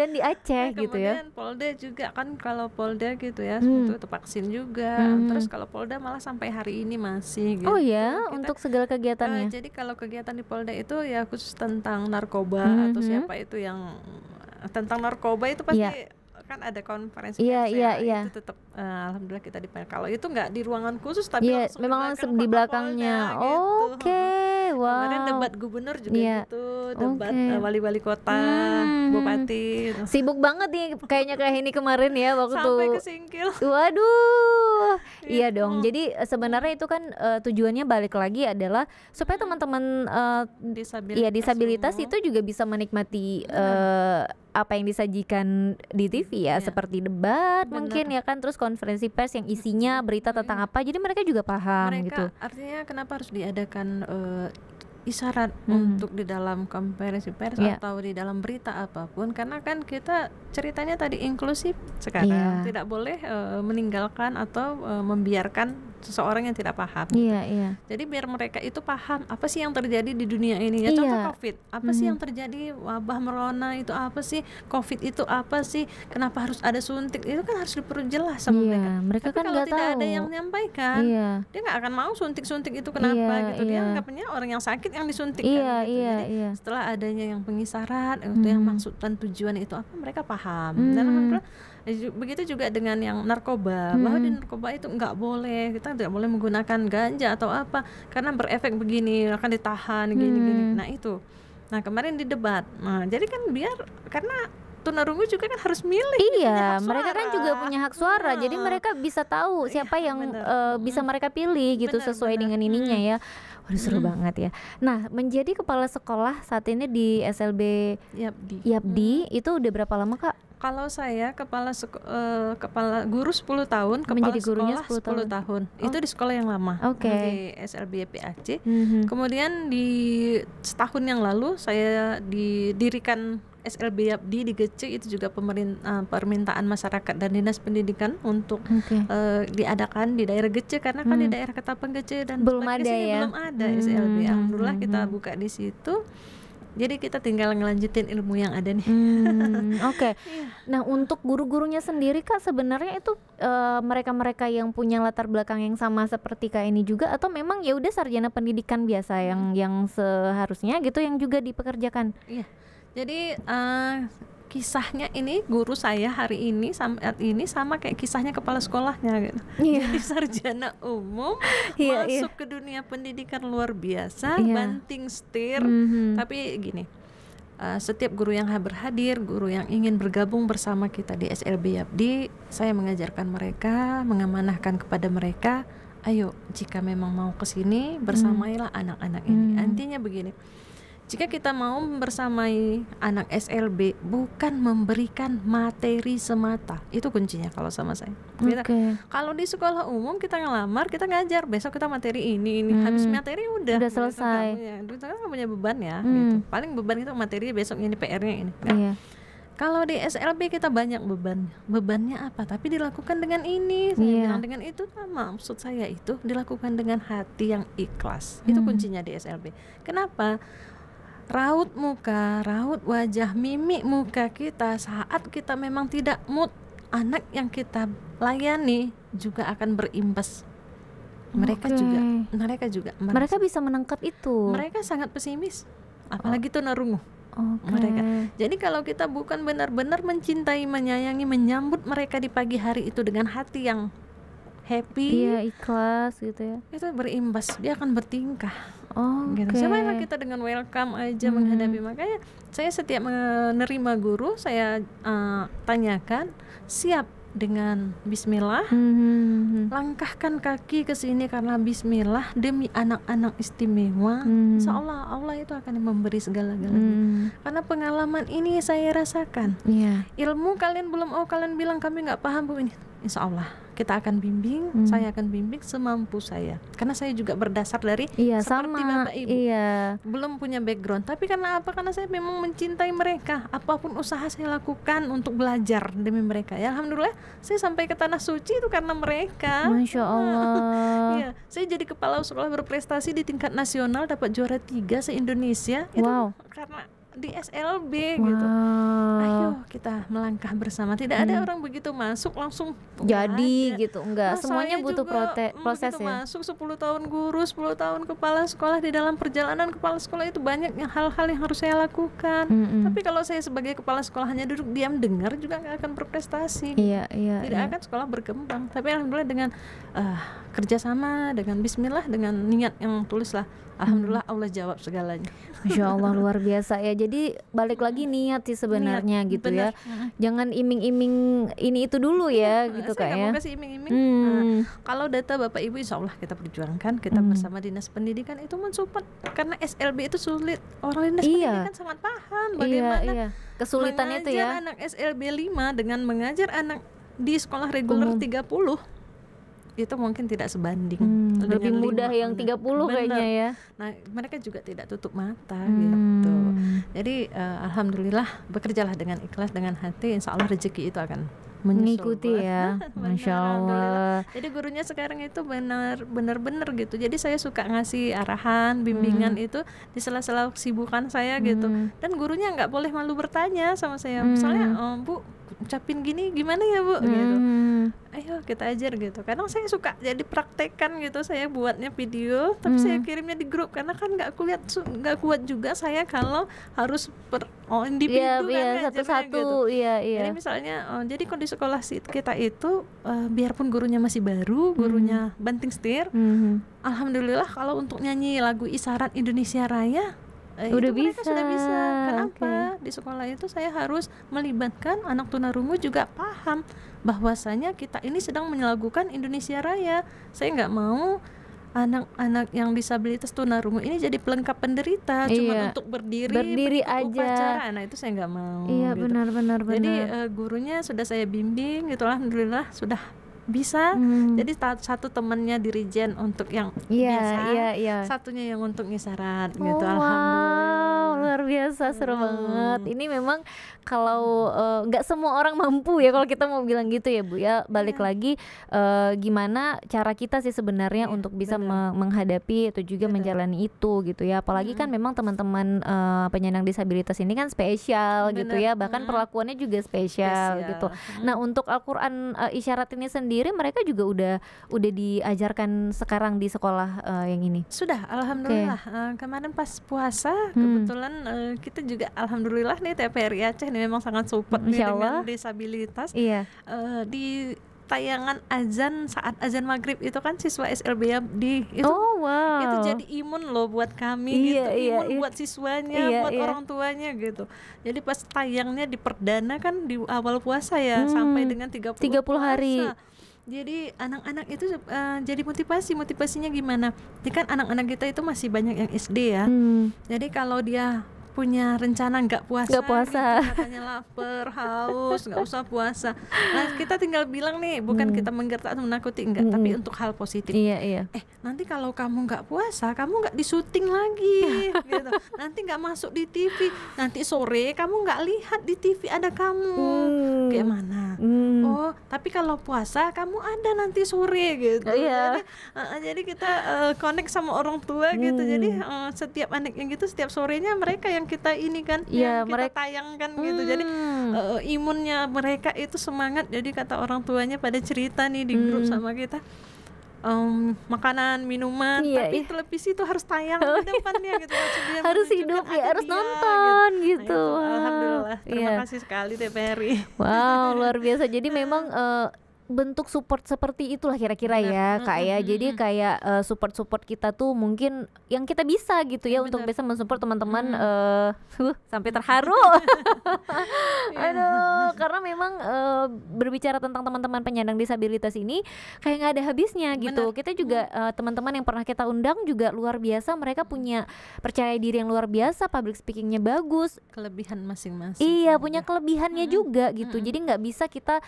dan di Aceh gitu ya. Kemudian Polda juga kan, kalau Polda gitu ya untuk vaksin juga. Terus kalau Polda malah sampai hari ini masih gitu. Untuk segala kegiatannya. Jadi kalau kegiatan di Polda itu ya khusus tentang narkoba atau siapa itu yang tentang narkoba itu pasti kan ada konferensi itu tetap alhamdulillah kita dipanggil. Kalau itu nggak di ruangan khusus tapi memang langsung di belakangnya. Kemarin debat gubernur juga gitu, debat wali-wali kota, bupati. Sibuk banget nih kayaknya kayak ini kemarin ya waktu sampai kesingkil. Waduh. Iya dong. Jadi sebenarnya itu kan tujuannya balik lagi adalah supaya teman-teman disabilitas itu juga bisa menikmati apa yang disajikan di TV ya, seperti debat mungkin ya kan, terus konferensi pers yang isinya berita tentang apa, jadi mereka juga paham gitu. Artinya kenapa harus diadakan isyarat untuk di dalam konferensi pers atau di dalam berita apapun, karena kan kita ceritanya tadi inklusif sekarang, tidak boleh meninggalkan atau membiarkan seseorang yang tidak paham. Jadi biar mereka itu paham apa sih yang terjadi di dunia ini ya. Contoh COVID, apa sih yang terjadi, wabah corona itu apa sih, COVID itu apa sih, kenapa harus ada suntik, itu kan harus diperjelas sama mereka. Tapi kan kalau tidak ada yang menyampaikan, dia nggak akan mau suntik-suntik itu kenapa gitu. Dia anggapnya orang yang sakit yang disuntik kan gitu. Jadi setelah adanya yang pengisaran itu yang maksud dan tujuan itu apa, mereka paham. Dan alhamdulillah begitu juga dengan yang narkoba, bahwa di narkoba itu nggak boleh, kita tidak boleh menggunakan ganja atau apa karena berefek begini, akan ditahan gini-gini. Nah itu, nah kemarin di debat, nah jadi kan biar, karena tunarungu juga kan harus milih, mereka kan juga punya hak suara, jadi mereka bisa tahu siapa yang bisa mereka pilih gitu, sesuai dengan ininya ya. Waduh, seru banget ya. Nah, menjadi kepala sekolah saat ini di SLB Yapdi itu udah berapa lama, Kak? Kalau saya kepala guru 10 tahun, kepala sekolah 10 tahun. Itu di sekolah yang lama, di SLB PAC. Kemudian di setahun yang lalu saya didirikan SLB Yapdi di Gece, itu juga permintaan masyarakat dan dinas pendidikan untuk diadakan di daerah Gece, karena kan di daerah Ketapang, Gece dan belum ada belum ada SLB. Alhamdulillah kita buka di situ. Jadi kita tinggal ngelanjutin ilmu yang ada nih. Nah, untuk guru-gurunya sendiri, Kak, sebenarnya itu mereka-mereka yang punya latar belakang yang sama seperti Kak ini juga, atau memang ya udah sarjana pendidikan biasa yang seharusnya gitu yang juga dipekerjakan? Jadi kisahnya ini guru saya hari ini saat ini sama kayak kisahnya kepala sekolahnya gitu. Jadi sarjana umum masuk ke dunia pendidikan luar biasa, banting setir. Tapi gini, setiap guru yang berhadir, guru yang ingin bergabung bersama kita di SLB Yapdi, saya mengajarkan mereka, mengamanahkan kepada mereka, ayo jika memang mau ke sini bersamailah anak-anak ini. Intinya begini, jika kita mau bersamai anak SLB, bukan memberikan materi semata, itu kuncinya kalau sama saya. Kalau di sekolah umum kita ngelamar, kita ngajar, besok kita materi ini, habis materi udah selesai. Kita nggak punya beban ya, gitu. Paling beban itu materi, besok ini PR-nya ini. Kalau di SLB kita banyak bebannya apa? Tapi dilakukan dengan ini, saya bilang dengan itu sama. Maksud saya itu dilakukan dengan hati yang ikhlas. Itu kuncinya di SLB. Kenapa? Raut muka, raut wajah, mimik muka kita saat kita memang tidak mood, anak yang kita layani juga akan berimbas. Mereka juga mereka bisa menangkap itu. Mereka sangat pesimis, apalagi tunarungu. Mereka. Jadi kalau kita bukan benar-benar mencintai, menyayangi, menyambut mereka di pagi hari itu dengan hati yang happy, ikhlas gitu ya, itu berimbas, dia akan bertingkah. Gitu. Sama kita dengan welcome aja menghadapi. Makanya saya setiap menerima guru, saya tanyakan, siap dengan bismillah, langkahkan kaki ke sini karena bismillah demi anak-anak istimewa. Insya Allah Allah itu akan memberi segala-galanya. Karena pengalaman ini saya rasakan. Ilmu kalian belum kalian bilang kami nggak paham Bu ini. Insya Allah kita akan bimbing, saya akan bimbing semampu saya. Karena saya juga berdasar dari seperti Bapak Ibu, belum punya background. Tapi karena apa? Karena saya memang mencintai mereka. Apapun usaha saya lakukan untuk belajar demi mereka. Ya Alhamdulillah, saya sampai ke tanah suci itu karena mereka. Masya Allah. Saya jadi kepala sekolah berprestasi di tingkat nasional, dapat juara 3 se-Indonesia. Itu karena di SLB gitu. Ayo kita melangkah bersama. Tidak ada orang begitu masuk langsung jadi gitu, enggak. Semuanya butuh proses ya. Masuk 10 tahun guru, 10 tahun kepala sekolah, di dalam perjalanan kepala sekolah itu banyak hal-hal yang harus saya lakukan. Tapi kalau saya sebagai kepala sekolah hanya duduk diam dengar juga nggak akan berprestasi. Tidak akan sekolah berkembang. Tapi alhamdulillah dengan kerjasama, dengan bismillah, dengan niat yang tulus lah, alhamdulillah Allah jawab segalanya. Masya Allah, luar biasa ya. Jadi balik lagi niat sih sebenarnya gitu ya. Jangan iming-iming ini itu dulu ya gitu Kak ya. Saya nggak mau kasih iming-iming. Kalau data Bapak Ibu insya Allah kita perjuangkan, kita bersama Dinas Pendidikan itu mensupport. Karena SLB itu sulit. Orang Dinas Pendidikan sangat paham bagaimana kesulitan itu ya. Mengajar anak SLB 5 dengan mengajar anak di sekolah reguler 30 itu mungkin tidak sebanding lebih mudah 5 yang 30 kayaknya ya. Nah mereka juga tidak tutup mata gitu. Jadi alhamdulillah bekerjalah dengan ikhlas, dengan hati, insya Allah rezeki itu akan mengikuti ya. Masya Allah. Jadi gurunya sekarang itu benar-benar gitu. Jadi saya suka ngasih arahan, bimbingan itu di sela-sela kesibukan saya gitu. Dan gurunya nggak boleh malu bertanya sama saya. Misalnya, Bu, ucapin gini gimana ya Bu? Gitu. Ayo kita ajar gitu. Kadang saya suka jadi praktekan gitu. Saya buatnya video, tapi saya kirimnya di grup karena kan nggak kuat juga saya kalau harus individu kan satu-satu gitu. Jadi misalnya jadi kondisi sekolah kita itu biarpun gurunya masih baru, gurunya banting setir, alhamdulillah kalau untuk nyanyi lagu isyarat Indonesia Raya udah mereka sudah bisa. Kenapa? Di sekolah itu saya harus melibatkan anak tunarungu juga paham bahwasanya kita ini sedang menyelagukan Indonesia Raya. Saya nggak mau anak-anak yang disabilitas tunarungu ini jadi pelengkap penderita, cuma untuk berdiri aja upacara. Nah itu saya nggak mau. Iya gitu. Benar. Jadi gurunya sudah saya bimbing gitu, alhamdulillah sudah bisa. Jadi satu temannya dirijen untuk yang biasa, satunya yang untuk isyarat gitu. Alhamdulillah luar biasa, seru banget. Ini memang kalau nggak semua orang mampu ya kalau kita mau bilang gitu ya Bu ya. Balik lagi gimana cara kita sih sebenarnya untuk bisa menghadapi atau juga menjalani itu gitu ya. Apalagi kan memang teman-teman penyandang disabilitas ini kan spesial gitu ya. Bahkan perlakuannya juga spesial gitu. Nah untuk Al-Quran isyarat ini sendiri mereka juga udah diajarkan sekarang di sekolah yang ini. Sudah, alhamdulillah. Kemarin pas puasa kebetulan kita juga alhamdulillah nih TPRI Aceh ini memang sangat support nih dengan disabilitas. Di tayangan azan saat azan maghrib itu kan siswa SLB itu itu jadi imun loh buat kami gitu, imun buat siswanya, buat orang tuanya gitu. Jadi pas tayangnya di perdana kan di awal puasa ya sampai dengan 30 hari. Jadi anak-anak itu jadi motivasinya gimana? Jadi kan anak-anak kita itu masih banyak yang SD ya. Jadi kalau dia punya rencana nggak puasa gitu, katanya lapar, haus, nggak usah puasa. Nah kita tinggal bilang nih, bukan kita menggertak atau menakuti, enggak, tapi untuk hal positif. Nanti kalau kamu nggak puasa, kamu nggak disuting lagi gitu. Nanti nggak masuk di TV, nanti sore kamu nggak lihat di TV ada kamu. Kayak mana? Oh tapi kalau puasa kamu ada nanti sore gitu. Jadi kita connect sama orang tua gitu. Jadi setiap anaknya gitu, setiap sorenya mereka yang kita ini kan yang kita tayangkan gitu. Jadi imunnya mereka itu semangat. Jadi kata orang tuanya pada cerita nih di grup sama kita, makanan, minuman, tapi televisi itu harus tayang di depannya gitu. Harus hidup ya, harus nonton gitu. Alhamdulillah, terima kasih sekali TPRI. Wow, luar biasa. Jadi memang bentuk support seperti itulah kira-kira ya Kak ya. Jadi kayak support kita tuh mungkin yang kita bisa gitu ya untuk bisa mensupport teman-teman. Sampai terharu. Aduh, karena memang berbicara tentang teman-teman penyandang disabilitas ini kayak nggak ada habisnya gitu. Kita juga teman-teman yang pernah kita undang juga luar biasa. Mereka punya percaya diri yang luar biasa, public speakingnya bagus, kelebihan masing-masing. Punya kelebihannya juga gitu. Jadi nggak bisa kita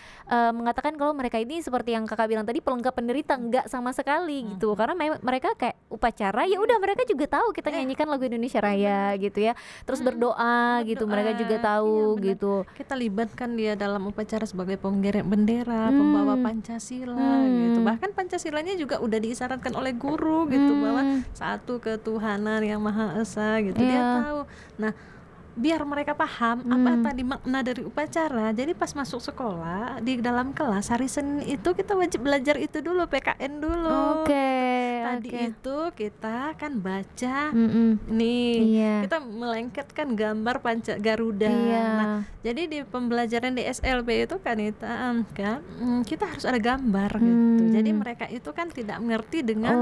mengatakan kalau mereka ini seperti yang Kakak bilang tadi pelengkap penderita, enggak sama sekali gitu. Karena mereka kayak upacara ya udah mereka juga tahu kita nyanyikan lagu Indonesia Raya gitu ya. Terus berdoa gitu, mereka juga tahu gitu. Kita libatkan dia dalam upacara sebagai penggerek bendera, pembawa Pancasila gitu. Bahkan Pancasilanya juga udah diisyaratkan oleh guru gitu bahwa satu ketuhanan yang Maha Esa gitu. Dia tahu. Nah, biar mereka paham apa tadi makna dari upacara. Jadi pas masuk sekolah di dalam kelas hari Senin itu kita wajib belajar itu dulu, PKN dulu. Tadi itu kita kan baca kita melengketkan gambar Garuda. Nah, jadi di pembelajaran di SLB itu kan kita harus ada gambar gitu. Jadi mereka itu kan tidak mengerti dengan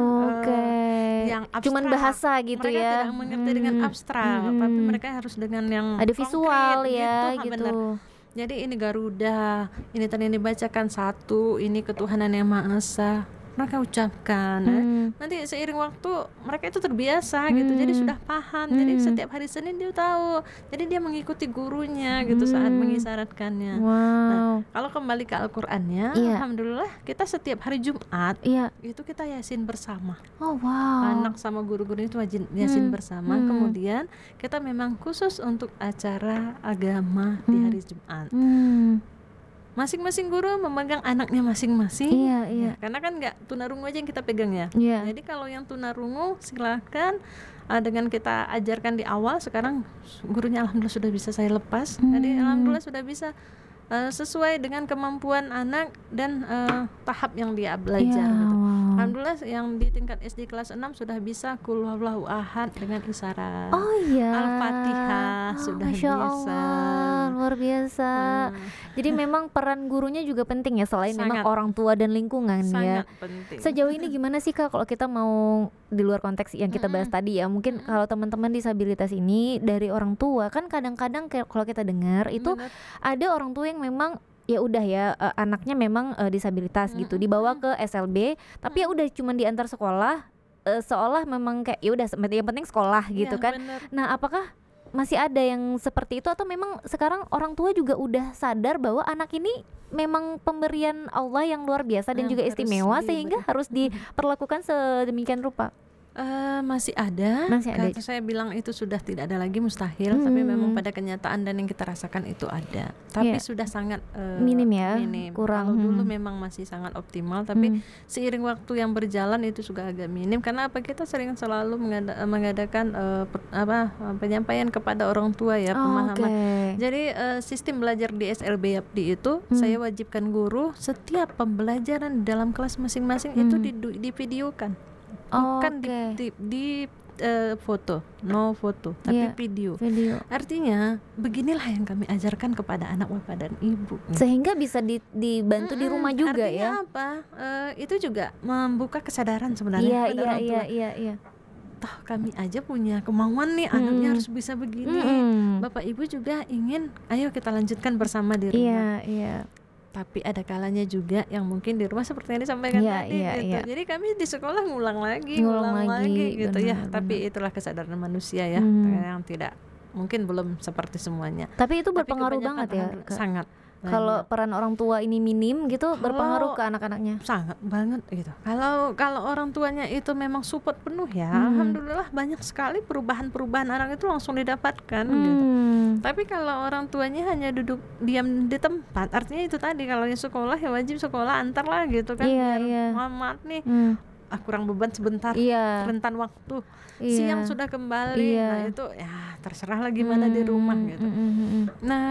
yang abstrak. Cuman bahasa gitu mereka ya. Tidak mengerti dengan abstrak, tapi mereka harus dengan yang ada visual ya gitu. Bener. Jadi ini Garuda, ini tadi yang dibacakan satu, ini ketuhanan yang Maha Esa. mereka ucapkan. Nanti seiring waktu mereka itu terbiasa gitu, jadi sudah paham. Jadi setiap hari Senin dia tahu, jadi dia mengikuti gurunya gitu saat mengisyaratkannya. Nah, kalau kembali ke Al-Qur'annya, alhamdulillah kita setiap hari Jumat itu kita yasin bersama. Anak sama guru-guru itu wajib yasin bersama. Kemudian kita memang khusus untuk acara agama di hari Jumat. Masing-masing guru memegang anaknya masing-masing. Ya, karena kan nggak tunarungu aja yang kita pegang ya. Jadi kalau yang tunarungu silakan dengan kita ajarkan di awal. Sekarang gurunya alhamdulillah sudah bisa saya lepas. Jadi alhamdulillah sudah bisa sesuai dengan kemampuan anak dan tahap yang dia belajar gitu. Alhamdulillah yang di tingkat SD kelas 6 sudah bisa qul huwallahu ahad dengan isyarat. Al-Fatihah sudah Masya bisa. Allah, luar biasa. Jadi memang peran gurunya juga penting ya, selain memang orang tua dan lingkungan. Sangat penting. Sejauh ini gimana sih Kak kalau kita mau di luar konteks yang kita bahas tadi ya, mungkin kalau teman-teman disabilitas ini dari orang tua kan kadang-kadang kalau kita dengar itu ada orang tua yang memang ya udah ya anaknya memang disabilitas gitu, dibawa ke SLB tapi ya udah cuman diantar sekolah, seolah memang kayak ya udah yang penting sekolah gitu kan. Nah, apakah masih ada yang seperti itu atau memang sekarang orang tua juga udah sadar bahwa anak ini memang pemberian Allah yang luar biasa dan juga istimewa sehingga harus diperlakukan sedemikian rupa? Masih ada. Kalau saya bilang itu sudah tidak ada lagi, mustahil. Tapi memang pada kenyataan dan yang kita rasakan itu ada. Tapi sudah sangat minim ya, kurang. Kalau dulu memang masih sangat optimal, tapi seiring waktu yang berjalan itu juga agak minim. Karena apa, kita selalu mengadakan penyampaian kepada orang tua ya, pemahaman. Jadi sistem belajar di SLB Yapdi itu saya wajibkan guru setiap pembelajaran dalam kelas masing-masing itu divideokan. Bukan di foto, no foto, tapi video. Artinya beginilah yang kami ajarkan kepada anak bapak dan ibu. Sehingga bisa dibantu di rumah juga. Artinya apa? Itu juga membuka kesadaran sebenarnya kepada orang tua. Toh kami aja punya kemauan nih, anaknya harus bisa begini. Bapak ibu juga ingin, ayo kita lanjutkan bersama di rumah. Tapi ada kalanya juga yang mungkin di rumah seperti yang disampaikan tadi gitu. Jadi kami di sekolah ngulang lagi gitu ya. Tapi itulah kesadaran manusia ya, yang tidak mungkin belum seperti semuanya. Tapi itu berpengaruh banget ya. Sangat. Kalau peran orang tua ini minim gitu, berpengaruh ke anak-anaknya. Sangat banget gitu. Kalau orang tuanya itu memang support penuh ya, alhamdulillah banyak sekali perubahan anak itu langsung didapatkan gitu. Tapi kalau orang tuanya hanya duduk diam di tempat, artinya itu tadi, kalau yang sekolah ya wajib sekolah antar lah gitu kan. Maaf nih, kurang beban sebentar, rentan waktu, siang sudah kembali. Nah itu ya terserah lah gimana di rumah gitu. Nah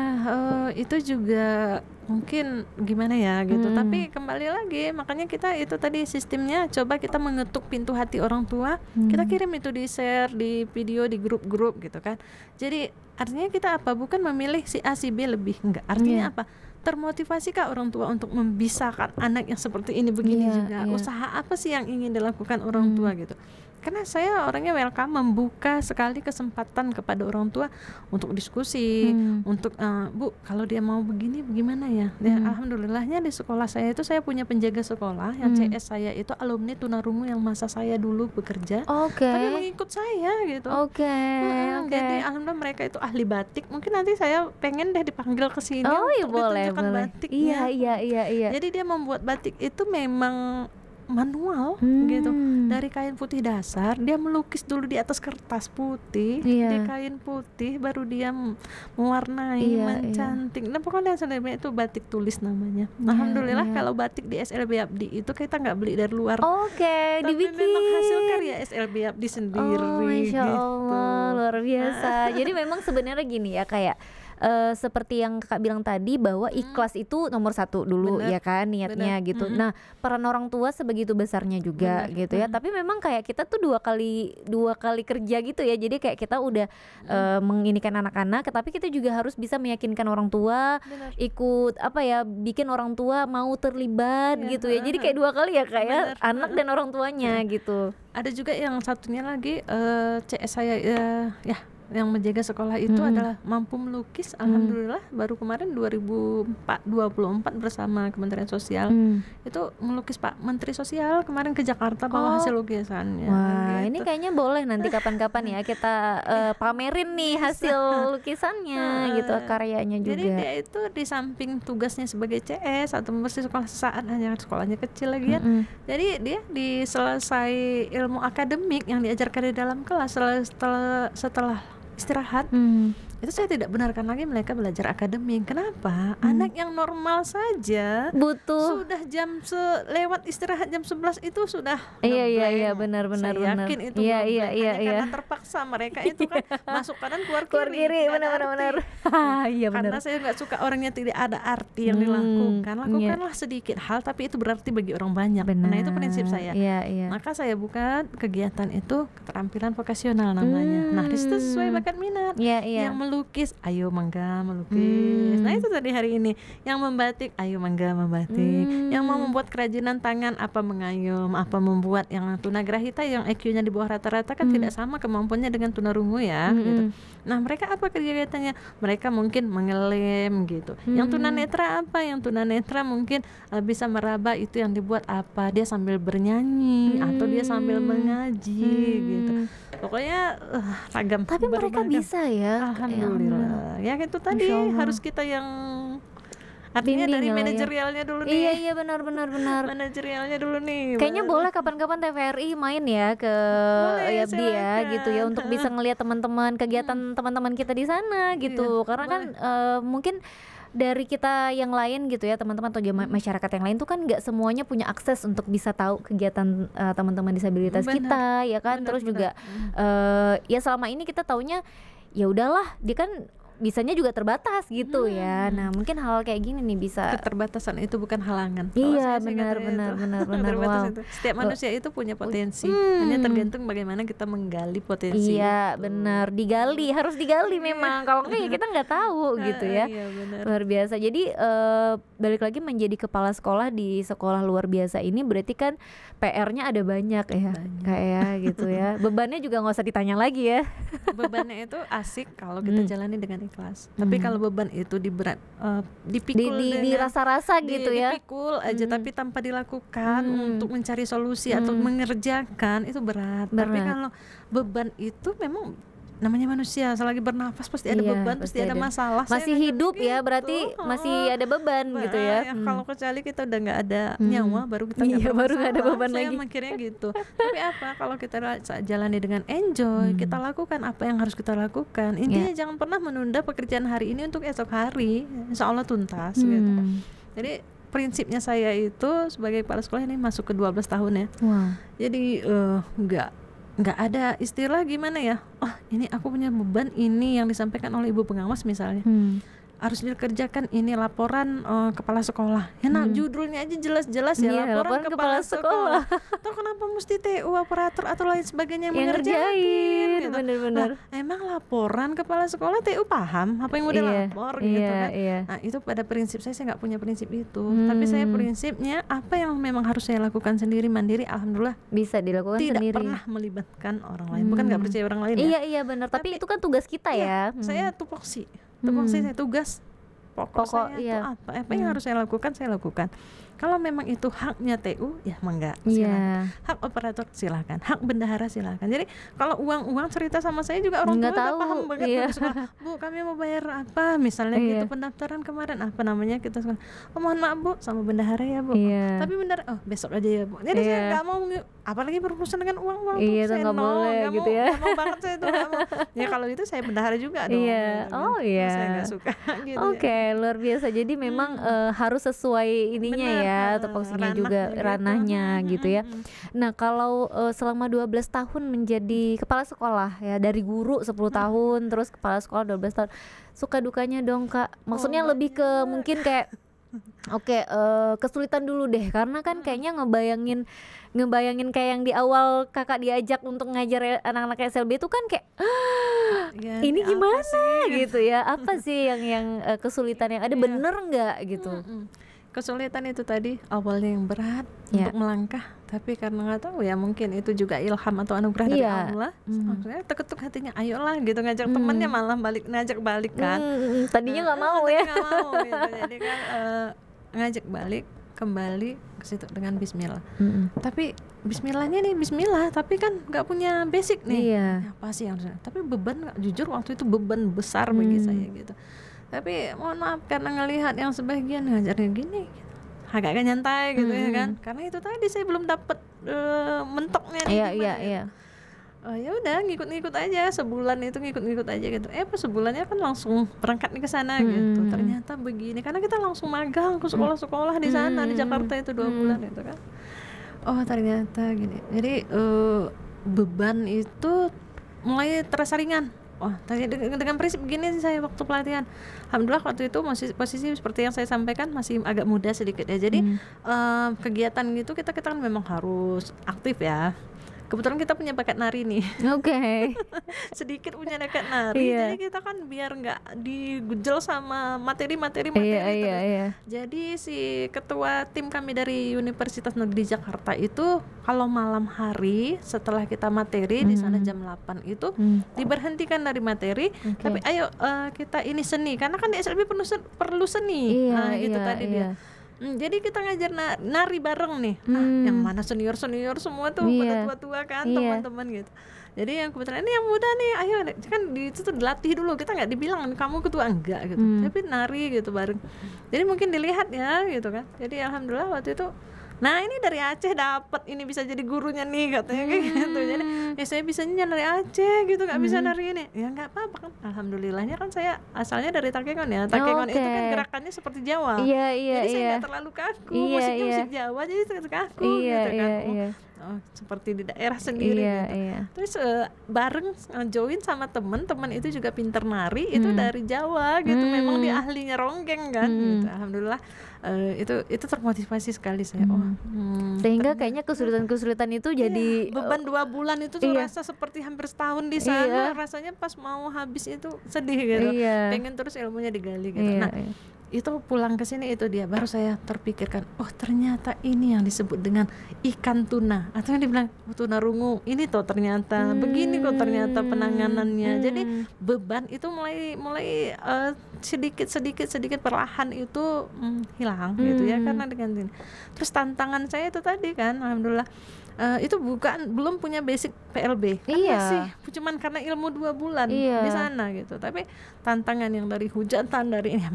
itu juga mungkin gimana ya gitu. Tapi kembali lagi, makanya kita itu tadi sistemnya coba kita mengetuk pintu hati orang tua, kita kirim itu di share di video di grup-grup gitu kan. Jadi artinya kita apa, bukan memilih si A si B lebih, enggak. Artinya apa, termotivasi kah orang tua untuk membisarkan anak yang seperti ini begini juga. Usaha apa sih yang ingin dilakukan orang tua gitu. Karena saya orangnya welcome, membuka sekali kesempatan kepada orang tua untuk diskusi, untuk Bu, kalau dia mau begini bagaimana ya. Alhamdulillahnya di sekolah saya itu saya punya penjaga sekolah yang CS saya itu alumni tunarungu yang masa saya dulu bekerja, tapi mengikut saya gitu. Jadi alhamdulillah mereka itu ahli batik. Mungkin nanti saya pengen deh dipanggil ke sini untuk ditunjukkan batiknya. Jadi dia membuat batik itu memang manual gitu, dari kain putih dasar dia melukis dulu di atas kertas putih, di kain putih baru dia mewarnai, mencantik. Nah pokoknya sebenarnya itu batik tulis namanya. Alhamdulillah kalau batik di SLB Yapdi itu kita nggak beli dari luar. Tapi dibikin. memang hasil karya SLB Yapdi sendiri. Masya Allah, gitu. luar biasa. Jadi memang sebenarnya gini ya, kayak seperti yang Kakak bilang tadi bahwa ikhlas itu nomor satu dulu. Ya kan niatnya gitu. Nah peran orang tua sebegitu besarnya juga gitu ya. Tapi memang kayak kita tuh dua kali kerja gitu ya. Jadi kayak kita udah menginikan anak-anak, tapi kita juga harus bisa meyakinkan orang tua, ikut bikin orang tua mau terlibat gitu ya. Jadi kayak dua kali ya kayak anak dan orang tuanya gitu. Ada juga yang satunya lagi CS saya yang menjaga sekolah itu adalah mampu melukis. Alhamdulillah baru kemarin 2024 bersama Kementerian Sosial itu melukis Pak Menteri Sosial kemarin ke Jakarta bawa hasil lukisannya. Wah, gitu. ini kayaknya boleh nanti kapan-kapan ya kita pamerin nih hasil lukisannya gitu, karyanya juga. Jadi dia itu di samping tugasnya sebagai CS atau membersih sekolah sesaat, hanya sekolahnya kecil lagi ya. Jadi dia di selesai ilmu akademik yang diajarkan di dalam kelas setelah istirahat itu saya tidak benarkan lagi mereka belajar akademik. Kenapa? Anak yang normal saja butuh sudah lewat istirahat jam 11 itu sudah iya benar saya yakin itu karena terpaksa mereka itu kan masuk kanan keluar kiri benar iya benar. Karena saya nggak suka orangnya tidak ada arti yang dilakukan. Lakukanlah sedikit hal tapi itu berarti bagi orang banyak. Nah itu prinsip saya. Maka saya buka kegiatan itu keterampilan vokasional namanya. Nah disitu sesuai bakat minat. Yang melukis, ayo mangga melukis. Nah itu tadi hari ini. Yang membatik, ayo mangga membatik. Yang mau membuat kerajinan tangan, apa mengayom, apa membuat yang tunagrahita yang IQ-nya di bawah rata-rata kan tidak sama kemampuannya dengan tunarungu ya. Gitu. Nah mereka apa kegiatannya? Mereka mungkin mengelem gitu. Yang tunanetra apa? Yang tunanetra mungkin bisa meraba itu yang dibuat apa? Dia sambil bernyanyi atau dia sambil mengaji gitu. Pokoknya ragam. Tapi mereka bisa ya. Alhamdulillah. Ya itu tadi harus kita yang artinya dari manajerialnya dulu nih. Iya benar. Manajerialnya dulu nih. Kayaknya boleh kapan-kapan TVRI main ya ke YFD ya gitu ya untuk bisa ngelihat teman-teman kegiatan teman-teman kita di sana gitu. Karena kan mungkin dari kita yang lain gitu ya teman-teman atau masyarakat yang lain tuh kan nggak semuanya punya akses untuk bisa tahu kegiatan teman-teman disabilitas kita ya kan. Terus juga ya selama ini kita taunya ya udahlah dia kan bisanya juga terbatas gitu ya. Nah mungkin hal kayak gini nih bisa. Keterbatasan itu bukan halangan. Iya benar. Wow. Setiap manusia itu punya potensi. Hanya tergantung bagaimana kita menggali potensi. Iya benar, harus digali memang. Kalau enggak ya kita nggak tahu gitu ya. Iya, benar. Luar biasa. Jadi balik lagi menjadi kepala sekolah di sekolah luar biasa ini berarti kan PR-nya ada banyak ya. Kayak gitu ya. Bebannya juga nggak usah ditanya lagi ya. Bebannya itu asik kalau kita jalani dengan ikhlas. Tapi kalau beban itu dipikul dirasa-rasa gitu ya. Dipikul aja tapi tanpa dilakukan untuk mencari solusi atau mengerjakan itu berat. Tapi kalau beban itu memang namanya manusia, selagi bernafas pasti ada beban, pasti ada masalah. Masih hidup ya, berarti masih ada beban gitu ya. Kalau kecuali kita udah nggak ada nyawa, baru kita baru nggak ada beban saya lagi. mikirnya gitu. Tapi apa? Kalau kita jalani dengan enjoy, kita lakukan apa yang harus kita lakukan. Intinya jangan pernah menunda pekerjaan hari ini untuk esok hari. Insya Allah tuntas. Gitu. Jadi prinsipnya saya itu sebagai kepala sekolah ini masuk ke 12 tahun ya. Jadi nggak ada istilah gimana ya, ini aku punya beban ini yang disampaikan oleh ibu pengawas misalnya harus dikerjakan ini laporan kepala sekolah ya. Nah judulnya aja jelas-jelas ya, laporan kepala sekolah. Toh kenapa mesti TU operator atau lain sebagainya yang mengerjain gitu. Bener-bener. Emang laporan kepala sekolah TU paham apa yang mau dilapor gitu kan. Nah itu pada prinsip saya nggak punya prinsip itu. Tapi saya prinsipnya apa yang memang harus saya lakukan sendiri mandiri, alhamdulillah bisa dilakukan tidak sendiri. Tidak pernah melibatkan orang lain. Bukan nggak percaya orang lain ya. Iya benar. Tapi itu kan tugas kita ya. Saya tupoksi saya tugas pokok saya itu apa yang harus saya lakukan. Kalau memang itu haknya TU ya mangga silakan. Hak operator silakan, hak bendahara silakan. Jadi kalau uang cerita sama saya juga orang tua udah paham banget. Bu kami mau bayar apa misalnya gitu, pendaftaran kemarin apa namanya kita mohon maaf Bu sama bendahara ya Bu. Tapi bendahara besok aja ya Bu. Jadi saya nggak mau apalagi berurusan dengan uang saya nggak boleh gitu ya. Nggak mau banget saya itu nggak mau. Ya kalau itu saya bendahara juga dong. Saya nggak suka gitu. Oke, luar biasa. Jadi memang harus sesuai ininya ya, tupoksinya juga ranahnya gitu ya. Nah kalau selama 12 tahun menjadi kepala sekolah ya, dari guru 10 tahun terus kepala sekolah 12 tahun, suka dukanya dong Kak, maksudnya lebih ke mungkin kayak kesulitan dulu deh, karena kan kayaknya ngebayangin kayak yang di awal Kakak diajak untuk ngajar anak-anak SLB itu kan kayak ini gimana gitu ya, apa sih yang kesulitan yang ada, bener nggak gitu? kesulitan itu tadi awalnya yang berat untuk melangkah, tapi karena nggak tahu ya, mungkin itu juga ilham atau anugerah dari Allah. Akhirnya terketuk hatinya, ayolah gitu, ngajak temennya, malah ngajak balik kan. Tadinya nggak mau ya. Nggak mau gitu. Jadi kan ngajak balik kembali ke situ dengan bismillah. Tapi bismillahnya nih bismillah, tapi kan nggak punya basic nih. Apa sih yang harusnya? Tapi beban, jujur waktu itu beban besar bagi saya gitu. Tapi mohon maaf karena ngelihat yang sebagian ngajarnya gini gitu, agak nyantai gitu ya kan, karena itu tadi saya belum dapat mentoknya nih. Ya udah ngikut-ngikut aja, sebulan itu ngikut-ngikut aja gitu. Pas sebulannya kan langsung berangkat nih ke sana gitu. Ternyata begini, karena kita langsung magang ke sekolah-sekolah di sana di Jakarta itu 2 bulan itu kan. Oh ternyata gini. Jadi beban itu mulai terasa ringan. Wah, dengan prinsip begini sih saya waktu pelatihan. Alhamdulillah waktu itu masih posisi seperti yang saya sampaikan, masih agak muda sedikit ya. Jadi kegiatan gitu kita kan memang harus aktif ya. Kebetulan kita punya bakat nari nih. Sedikit punya bakat nari. Jadi kita kan biar nggak digujel sama materi-materi. Jadi si ketua tim kami dari Universitas Negeri Jakarta itu kalau malam hari setelah kita materi di sana jam 8 itu diberhentikan dari materi, tapi ayo kita ini seni, karena kan di SLB perlu seni. Gitu tadi dia. Jadi kita ngajar nari bareng nih. Yang mana senior semua tuh pada tua-tua kan, teman-teman gitu. Jadi yang kebetulan ini yang muda nih, ayo kan di itu tuh dilatih dulu, kita nggak dibilang kamu ketua, enggak gitu, tapi nari gitu bareng. Jadi mungkin dilihat ya gitu kan. Jadi alhamdulillah waktu itu, nah ini dari Aceh dapat ini bisa jadi gurunya nih katanya kayak gitu. Jadi saya bisanya dari Aceh gitu, nggak bisa nari ini, ya nggak apa-apa kan. Alhamdulillahnya kan saya asalnya dari Takengon ya. Takengon itu kan gerakannya seperti Jawa. Jadi saya nggak terlalu kaku, musiknya musik Jawa, jadi kaku gitu kan. Seperti di daerah sendiri gitu. Terus bareng join sama teman itu juga pinter nari, itu dari Jawa gitu. Memang dia ahlinya ronggeng kan gitu. Alhamdulillah itu termotivasi sekali saya. Sehingga kayaknya kesulitan itu jadi beban 2 bulan itu tuh rasa seperti hampir setahun di sana. Rasanya pas mau habis itu sedih gitu. Pengen terus ilmunya digali gitu. Itu pulang ke sini itu dia baru saya terpikirkan, oh ternyata ini yang disebut dengan ikan tuna, atau yang dibilang tuna rungu ini toh ternyata begini kok ternyata penanganannya. Jadi beban itu mulai sedikit perlahan itu hilang gitu ya, karena dengan ini. Terus tantangan saya itu tadi kan, alhamdulillah itu belum punya basic PLB kan, masih cuman karena ilmu 2 bulan di sana gitu. Tapi tantangan yang dari hujatan dari ini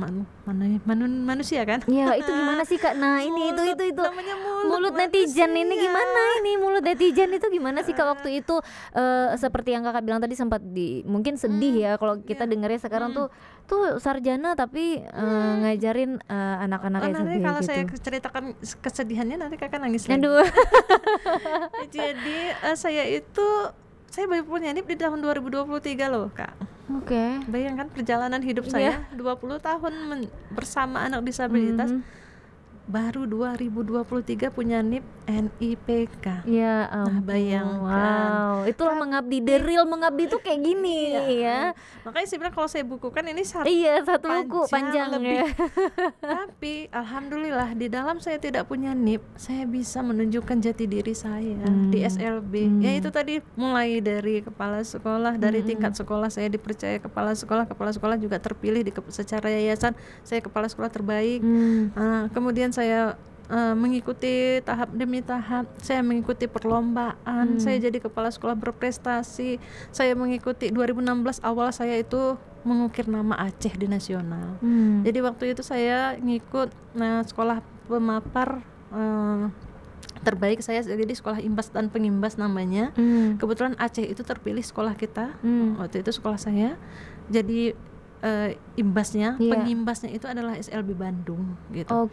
manusia kan, itu gimana sih Kak? Nah ini itu namanya mulut netizen ini gimana, ini mulut netizen itu gimana sih Kak waktu itu? Seperti yang Kakak bilang tadi sempat mungkin sedih ya kalau kita dengarnya sekarang tuh sarjana tapi ngajarin anak-anak nanti kalau gitu. Saya ceritakan kesedihannya nanti Kakak nangis lagi. Aduh. Jadi saya baru punya NIP di tahun 2023 loh Kak. Bayangkan perjalanan hidup saya 20 tahun bersama anak disabilitas. Baru 2023 punya NIP NIPK. Ya Nah bayangkan. Wow, itulah mengabdi, the real mengabdi tuh kayak gini ya. Makanya saya bilang kalau saya bukukan ini satu buku panjang lebih. ya. Tapi alhamdulillah di dalam saya tidak punya NIP, saya bisa menunjukkan jati diri saya di SLB. Ya itu tadi mulai dari kepala sekolah, dari tingkat sekolah saya dipercaya kepala sekolah juga terpilih secara yayasan, saya kepala sekolah terbaik. Kemudian saya mengikuti tahap demi tahap, saya mengikuti perlombaan, saya jadi kepala sekolah berprestasi, saya mengikuti 2016 awal saya itu mengukir nama Aceh di nasional. Jadi waktu itu saya ngikut sekolah pemapar terbaik, saya jadi sekolah imbas dan pengimbas namanya. Kebetulan Aceh itu terpilih sekolah kita, waktu itu sekolah saya jadi imbasnya, pengimbasnya itu adalah SLB Bandung gitu.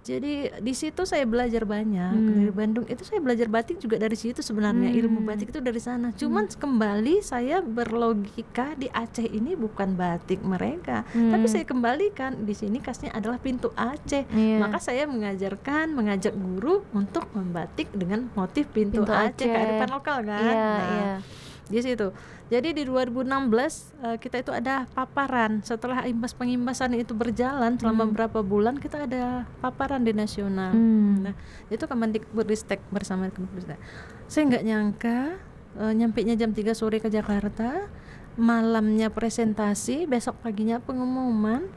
Jadi di situ saya belajar banyak. Dari Bandung itu saya belajar batik juga dari situ sebenarnya. Ilmu batik itu dari sana. Cuman kembali saya berlogika di Aceh ini bukan batik mereka, tapi saya kembalikan di sini khasnya adalah pintu Aceh. Maka saya mengajak guru untuk membatik dengan motif pintu Aceh, kearifan lokal kan. di situ. Jadi di 2016 kita itu ada paparan. Setelah pengimbasan itu berjalan selama beberapa bulan, kita ada paparan di nasional. Nah, itu Kemendikbudristek bersama Kemendikbudristek. Saya nggak nyangka nyampenya jam 3 sore ke Jakarta, malamnya presentasi, besok paginya pengumuman.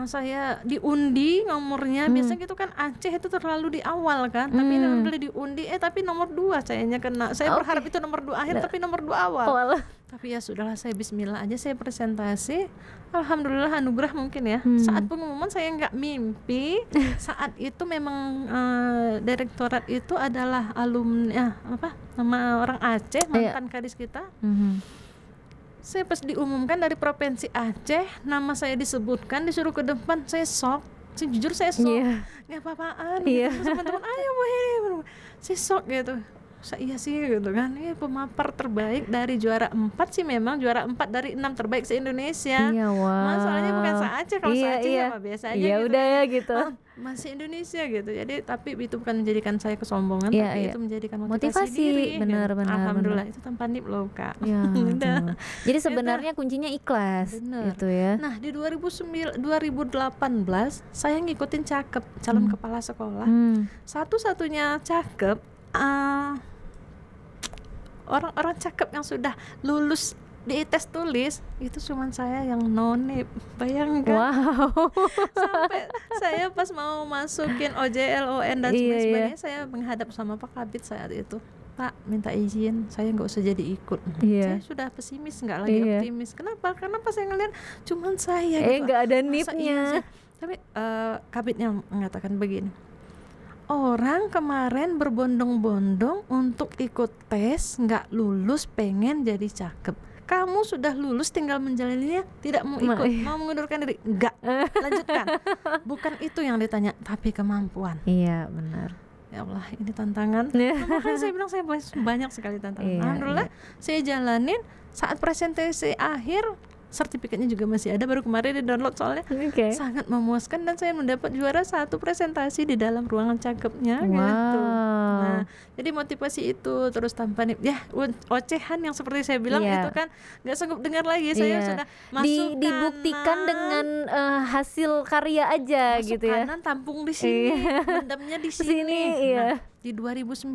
Saya diundi nomornya. Biasanya gitu kan, Aceh itu terlalu di awal kan, tapi ini alhamdulillah diundi tapi nomor 2 sayanya kena. Saya berharap itu nomor 2 akhir, tapi nomor 2 awal. Tapi ya sudahlah, saya bismillah aja, saya presentasi. Alhamdulillah anugerah mungkin ya. Saat pengumuman saya nggak mimpi. Saat itu memang direktorat itu adalah alumni nama orang Aceh, mantan kadis kita. Saya pas diumumkan dari provinsi Aceh, nama saya disebutkan, disuruh ke depan, saya shock. Jujur saya shock. Nggak apa-apaan. Teman-teman, ayo Bu, saya shock gitu. Iya sih gitu kan, ini pemapar terbaik dari juara 4 sih, memang juara 4 dari 6 terbaik se-Indonesia. Masalahnya bukan se-Aceh, kalau se-Aceh ya biasa aja gitu. Udah ya gitu. Masih Indonesia gitu. Jadi tapi itu bukan menjadikan saya kesombongan, tapi itu menjadikan motivasi diri. Benar. Alhamdulillah itu tanpa nip loh Kak. Jadi sebenarnya kuncinya ikhlas itu ya. Nah di 2018 saya ngikutin cakep, calon kepala sekolah. Satu-satunya cakep, orang-orang cakep yang sudah lulus di tes tulis itu cuma saya yang nonip, bayangkan. Sampai saya pas mau masukin OJL, ON dan sebagainya, saya menghadap sama Pak Kabid saat itu. Pak, minta izin, saya nggak usah jadi ikut. Saya sudah pesimis, nggak lagi optimis. Kenapa? Karena pas saya ngeliat cuman saya gitu. Nggak ada nipnya. Tapi Kabidnya mengatakan begini, orang kemarin berbondong-bondong untuk ikut tes, nggak lulus, pengen jadi cakep. Kamu sudah lulus, tinggal menjalaninya, tidak mau ikut, mau mengundurkan diri, enggak, lanjutkan. Bukan itu yang ditanya, tapi kemampuan. Iya benar. Ya Allah, ini tantangan. Makanya saya bilang saya banyak sekali tantangan. Alhamdulillah saya jalanin. Saat presentasi akhir, sertifikatnya juga masih ada, baru kemarin di download soalnya. Sangat memuaskan dan saya mendapat juara 1 presentasi di dalam ruangan cakepnya gitu. Nah, jadi motivasi itu terus tanpa ocehan yang seperti saya bilang itu kan nggak sanggup dengar lagi. Saya sudah masuk dibuktikan kanan, dengan hasil karya aja masuk gitu ya. Kanan tampung di sini, mendamnya di sini. Nah, di 2019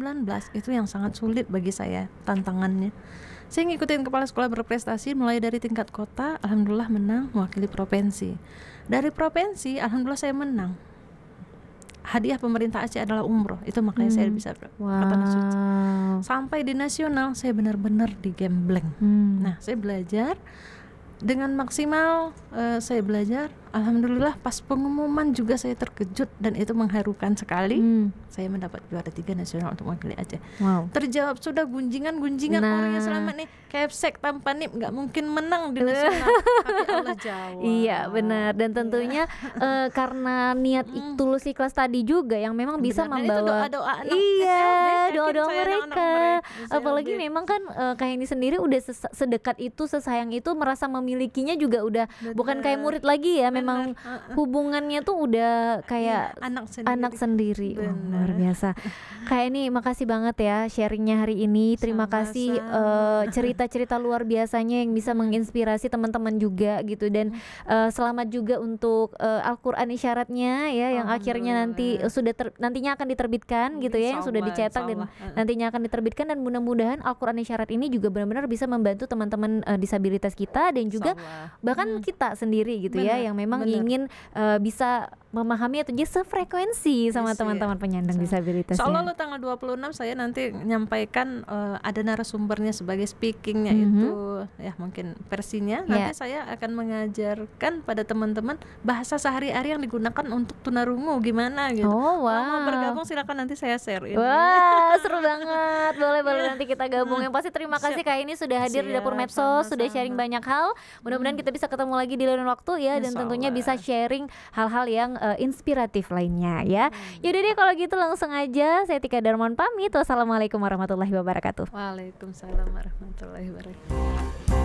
itu yang sangat sulit bagi saya tantangannya. Saya ngikutin kepala sekolah berprestasi mulai dari tingkat kota, alhamdulillah menang mewakili provinsi. Dari provinsi, alhamdulillah saya menang. Hadiah pemerintah Aceh adalah umroh, itu makanya saya bisa ke tanah suci. Sampai di nasional, saya benar-benar digembleng. Nah, saya belajar dengan maksimal, saya belajar. Alhamdulillah pas pengumuman juga saya terkejut dan itu mengharukan sekali. Saya mendapat juara 3 nasional untuk mewakili Aceh. Terjawab sudah gunjingan orang yang selama nih Kepsek tanpa nip nggak mungkin menang di nasional, tapi Allah jawab. Iya benar, dan tentunya karena niat tulus ikhlas tadi juga yang memang bisa membawa doa-doa mereka. Apalagi memang kan kayak ini sendiri udah sedekat itu, sesayang itu, merasa memilikinya juga udah bukan kayak murid lagi ya. Memang hubungannya tuh udah kayak anak sendiri. Luar biasa. Kayak ini makasih banget ya sharingnya hari ini. Terima kasih cerita-cerita luar biasanya yang bisa menginspirasi teman-teman juga gitu. Dan selamat juga untuk Al-Quran Isyaratnya ya, yang akhirnya nanti nantinya akan diterbitkan gitu ya, yang sudah dicetak dan nantinya akan diterbitkan. Dan mudah-mudahan Al-Quran Isyarat ini juga benar-benar bisa membantu teman-teman disabilitas kita dan juga bahkan kita sendiri gitu ya, yang memang ingin bisa memahami atau jadi sefrekuensi sama teman-teman penyandang disabilitas. Soalnya tanggal 26 saya nanti menyampaikan ada narasumbernya sebagai speakingnya itu ya mungkin versinya. Nanti saya akan mengajarkan pada teman-teman bahasa sehari-hari yang digunakan untuk tunarungu gimana gitu. Mau bergabung silakan, nanti saya share ini. Seru banget. Boleh nanti kita gabung. Yang pasti terima kasih Kak ini sudah hadir di Dapur Medsos, sudah sharing banyak hal. Mudah-mudahan kita bisa ketemu lagi di lain waktu ya, dan tentunya bisa sharing hal-hal yang inspiratif lainnya ya. Yaudah deh kalau gitu langsung aja, saya Tika Darmawan pamit. Wassalamualaikum warahmatullahi wabarakatuh. Waalaikumsalam warahmatullahi wabarakatuh.